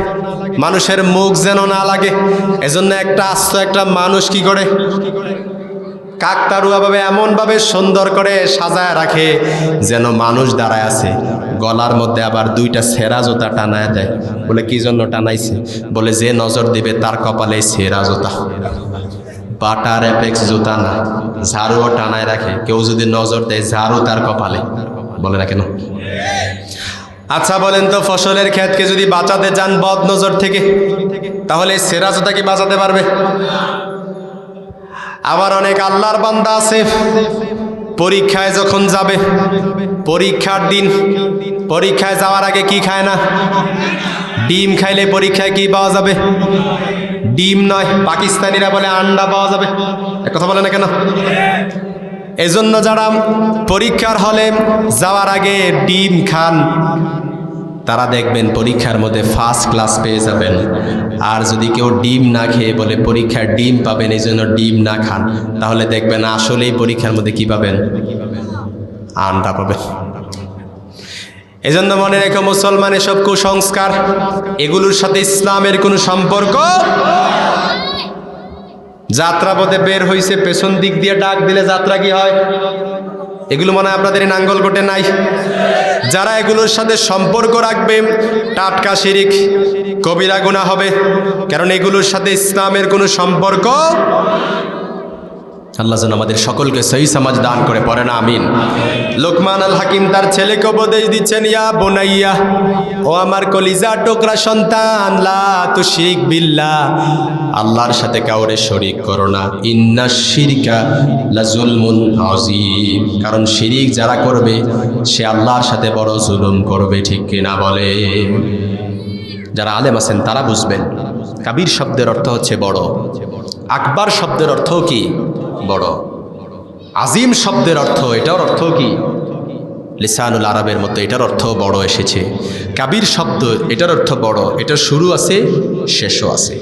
মানুষের মুখ যেন না লাগে। এজন্য একটা আস্ত একটা মানুষ কি করে, কাকতারুয়াভাবে এমনভাবে সুন্দর করে সাজায় রাখে যেন মানুষ দাঁড়ায় আছে, গলার মধ্যে আবার 2টা ছেঁড়া জুতা টানায় দেয়। বলে কি জন্য টানাইছে? বলে যে নজর দিবে তার কপালে ছেঁড়া জুতা, বাটার অ্যাপেক্স জুতা না, ঝাড়ুও টানায় রাখে। কেউ যদি নজর দেয় ঝাড়ু তার কপালে, বলে না কেন? আচ্ছা বলেন তো, ফসলের ক্ষেতকে যদি বাঁচাতে চান বদ নজর থেকে, তাহলে ছেঁড়া জুতা কি বাঁচাতে পারবে? আবার অনেক আল্লাহর বান্দা আছে, পরীক্ষায় যখন যাবে, পরীক্ষার দিন, পরীক্ষায় যাওয়ার আগে কি খায় না? ডিম খাইলে পরীক্ষায় কি পাওয়া যাবে? ডিম নয়, পাকিস্তানিরা বলে আন্ডা পাওয়া যাবে। এক কথা বলে না কেন? এজন্য যারা পরীক্ষার হলে যাওয়ার আগে ডিম খান, তারা দেখবেন পরীক্ষার মধ্যে ফার্স্ট ক্লাস পেয়ে যাবেন। আর যদি কেউ ডিম না খেয়ে বলে পরীক্ষার ডিম পাবেন, এই জন্য ডিম না খান, তাহলে দেখবেন আসলেই পরীক্ষার মধ্যে কি পাবেন? আন্ডা পাবেন। এজন্য মনে রেখো, মুসলমান এসব কুসংস্কার, এগুলোর সাথে ইসলামের কোনো সম্পর্ক। যাত্রা পথে বের হইছে, পেছন দিক দিয়ে ডাক দিলে যাত্রা কি হয়? এগুলো মনে হয় আপনাদের নাঙ্গলকোটে নাই। যারা এগুলোর সাথে সম্পর্ক রাখবে, টাটকা শিরিক, কবিরা গুনাহ হবে, কারণ এগুলোর সাথে ইসলামের কোনো সম্পর্ক। আল্লাহ যেন আমাদের সকলকে সহি সমাজ দান করে, পড়ে না আমিন। লোকমান আল হাকিম তার ছেলেকে উপদেশ দিচ্ছেন, ইয়া বুনাইয়া, ও আমার কলিজা টুকরা সন্তান, লা তুশরিক বিল্লাহ, আল্লাহর সাথে কাউরে শরীক করো না। ইন্নাশ শিরকা লাযুলমুন আযীম, কারণ শিরিক যারা করবে সে আল্লাহর সাথে বড় জুলুম করবে। ঠিক কিনা বলে? যারা আলেম আছেন তারা বুঝবেন, কাবীর শব্দের অর্থ হচ্ছে বড়, আকবার শব্দের অর্থ কি? বড়। আজিম শব্দের অর্থ, এটার অর্থ কি? লিসানুল আরবের মতো এটার অর্থ বড় এসেছে। কাবীর শব্দ, এটার অর্থ বড়, এটার শুরু আছে শেষও আছে।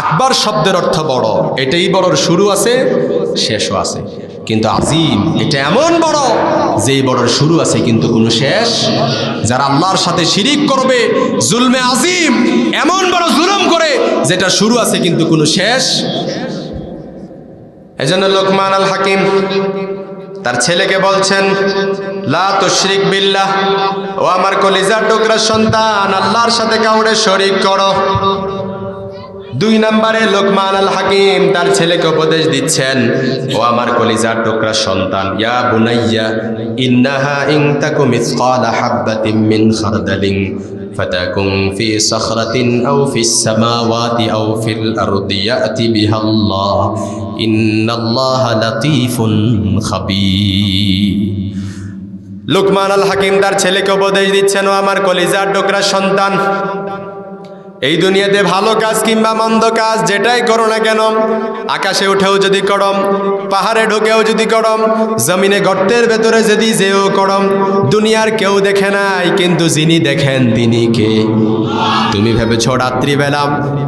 আকবার শব্দের অর্থ বড়, এটাই বড়র শুরু আছে শেষও আছে। কিন্তু আজিম এটা এমন বড় যেই বড়র শুরু আছে কিন্তু কোনো শেষ। যারা আল্লাহর সাথে শিরিক করবে, জুলমে আজিম, এমন বড় জুলুম করে যেটা শুরু আছে কিন্তু কোনো শেষ। এজন্য লোকমান আল হাকিম তার ছেলেকে বলছেন, লা তুশরিক বিল্লাহ, ও আমার কলিজার টুকরা সন্তান, আল্লাহর সাথে কাউরে শরীক করো। 2 নম্বরে লোকমান আল হাকিম তার ছেলেকে উপদেশ দিচ্ছেন, ও আমার কলিজার টুকরা সন্তান, ইয়া বুনাইয়া ইন্নাহা ইন তাকু মিসকালা হাববাতিন মিন খারদালিন ফাতাকুন ফি সাখরাতিন আও ফিস সামাওয়াতি আও ফিল আরদি ইয়াতি বিহাল্লাহ ইন্নাল্লাহা লাতীফুন খাবীর। লোকমান আল হাকিম তার ছেলেকে উপদেশ দিচ্ছেন, ও আমার কলিজার টুকরা সন্তান, এই দুনিয়াতে ভালো কাজ কিংবা মন্দ কাজ যেটাই করো না কেন, আকাশে উঠেও যদি করো, পাহাড়ে ঢুকেও যদি করো, জমিনে গর্তের ভেতরে যদি যেও করো, দুনিয়ার কেউ দেখে নাই, কিন্তু যিনি দেখেন তিনি কে? তুমি ভেবেছো রাত্রিবেলা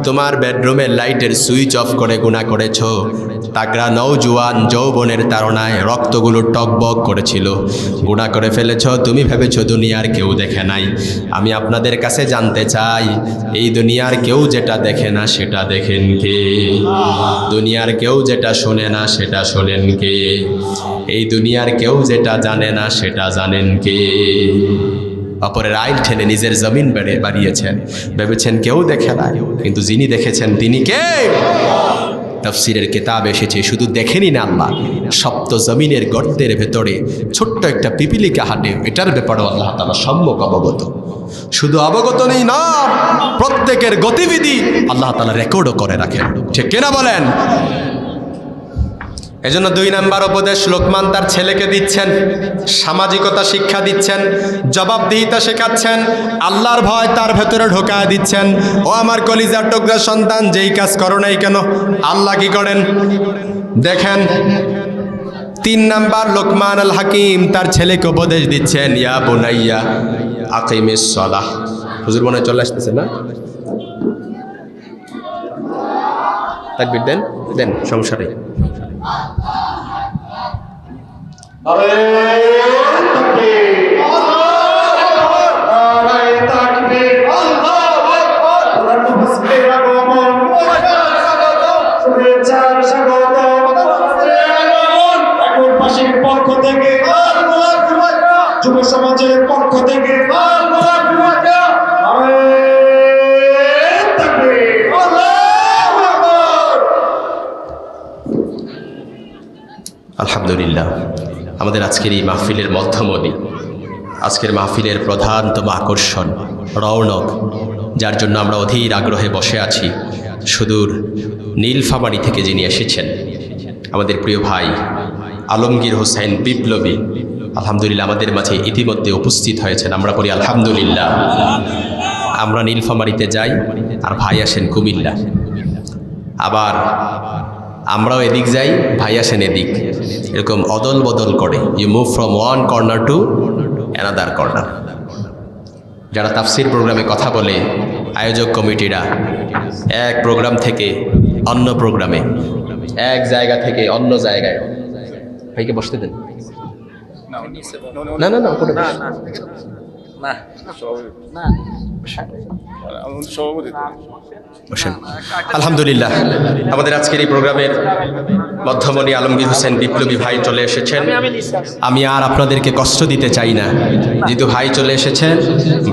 তোমার বেডরুমের লাইটের সুইচ অফ করে গুনাহ করেছো, তাগড়া নওজোয়ান যৌবনের তাড়নায় রক্তগুলো টকবক করেছিল। গুনাহ করে ফেলেছ, তুমি ভেবেছ দুনিয়ার কেউ দেখে নাই। আমি আপনাদের কাছে জানতে চাই, এই দুনিয়ার কেউ যেটা দেখে না সেটা দেখেন কে? দুনিয়ার কেউ যেটা শোনে না সেটা শোনেন কে? এই দুনিয়ার কেউ যেটা জানে না সেটা জানেন কে? অপরের আইল ঠেলে নিজের জমিন বাড়িয়েছেন, ভেবেছেন কেউ দেখে না, কিন্তু যিনি দেখেছেন তিনি কে? তাফসীরের কিতাব এসেছে, শুধু দেখেনি না আল্লাহ, সপ্ত জমিনের গর্তের ভেতরে ছোট্ট একটা পিপিলিকা হাঁটে, এটার ব্যাপারেও আল্লাহ তাআলা সম্যক অবগত। শুধু অবগত নেই না, প্রত্যেকের গতিবিধি আল্লাহ তাআলা রেকর্ডও করে রাখেন। ঠিক কিনা বলেন? এজন্য 2 নাম্বার উপদেশ লোকমান তার ছেলেকে দিচ্ছেন, সামাজিকতা শিক্ষা দিচ্ছেন, জবাবদিহিতা শেখাচ্ছেন, আল্লাহর ভয় তার ভেতরে ঢোকায় দিচ্ছেন। ও আমার কলিজার টুকরা সন্তান, যেই কাজ করো নাই কেন আল্লাহ কি করেন দেখেন। 3 নাম্বার লোকমান আল হাকিম তার ছেলেকে উপদেশ দিচ্ছেন, ইয়া বুনাইয়া আকিমিস সালাহ। হুজুর মনে চলে আসতেছে না? তাকবীর দেন, দেন, সমস্যা নেই। পক্ষ থেকে যুব সমাজের পক্ষ থেকে আলহামদুলিল্লাহ, আমাদের আজকের এই মাহফিলের মধ্যমণি, আজকের মাহফিলের প্রধানতম আকর্ষণ, রৌনক, যার জন্য আমরা অধীর আগ্রহে বসে আছি, সুদূর নীলফামারী থেকে যিনি এসেছেন, আমাদের প্রিয় ভাই আলমগীর হোসেন বিপ্লবী, আলহামদুলিল্লাহ আমাদের মাঝে ইতিমধ্যে উপস্থিত হয়েছেন। আমরা বলি আলহামদুলিল্লাহ। আমরা নীলফামারীতে যাই আর ভাই আসেন কুমিল্লা, আবার আমরাও এদিক যাই, ভাই আসেন এদিক, এরকম অদল বদল করে। You move from one corner to another corner. যারা তাফসির প্রোগ্রামে কথা বলে, আয়োজক কমিটিরা এক প্রোগ্রাম থেকে অন্য প্রোগ্রামে, এক জায়গা থেকে অন্য জায়গায়। ভাইকে বসতে দেন। না না না, উপরে বসেন। আলহামদুলিল্লাহ, আমাদের আজকের এই প্রোগ্রামের মধ্যমণি আলমগীর হোসেন বিপ্লবী ভাই চলে এসেছেন। আমি আর আপনাদেরকে কষ্ট দিতে চাই না, যেহেতু ভাই চলে এসেছেন,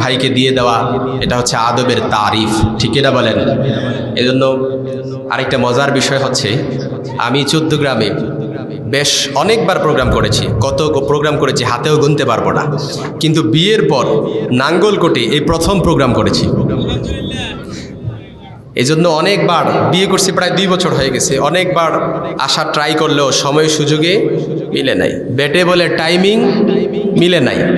ভাইকে দিয়ে দেওয়া এটা হচ্ছে আদবের তারিফ। ঠিক এটা বলেন? এজন্য আরেকটা মজার বিষয় হচ্ছে, আমি 14 গ্রামে বেশ অনেকবার প্রোগ্রাম করেছি, কত প্রোগ্রাম করেছি হাতেও গুনতে পারবো না, কিন্তু বিয়ের পর নাঙ্গলকোটে এই প্রথম প্রোগ্রাম করেছি। এই জন্য অনেকবার, বিয়ে করছি প্রায় 2 বছর হয়ে গেছে, অনেকবার আসা ট্রাই করলেও সময় সুযোগে মিলে নাই, বেটে বলে টাইমিং মিলে নাই।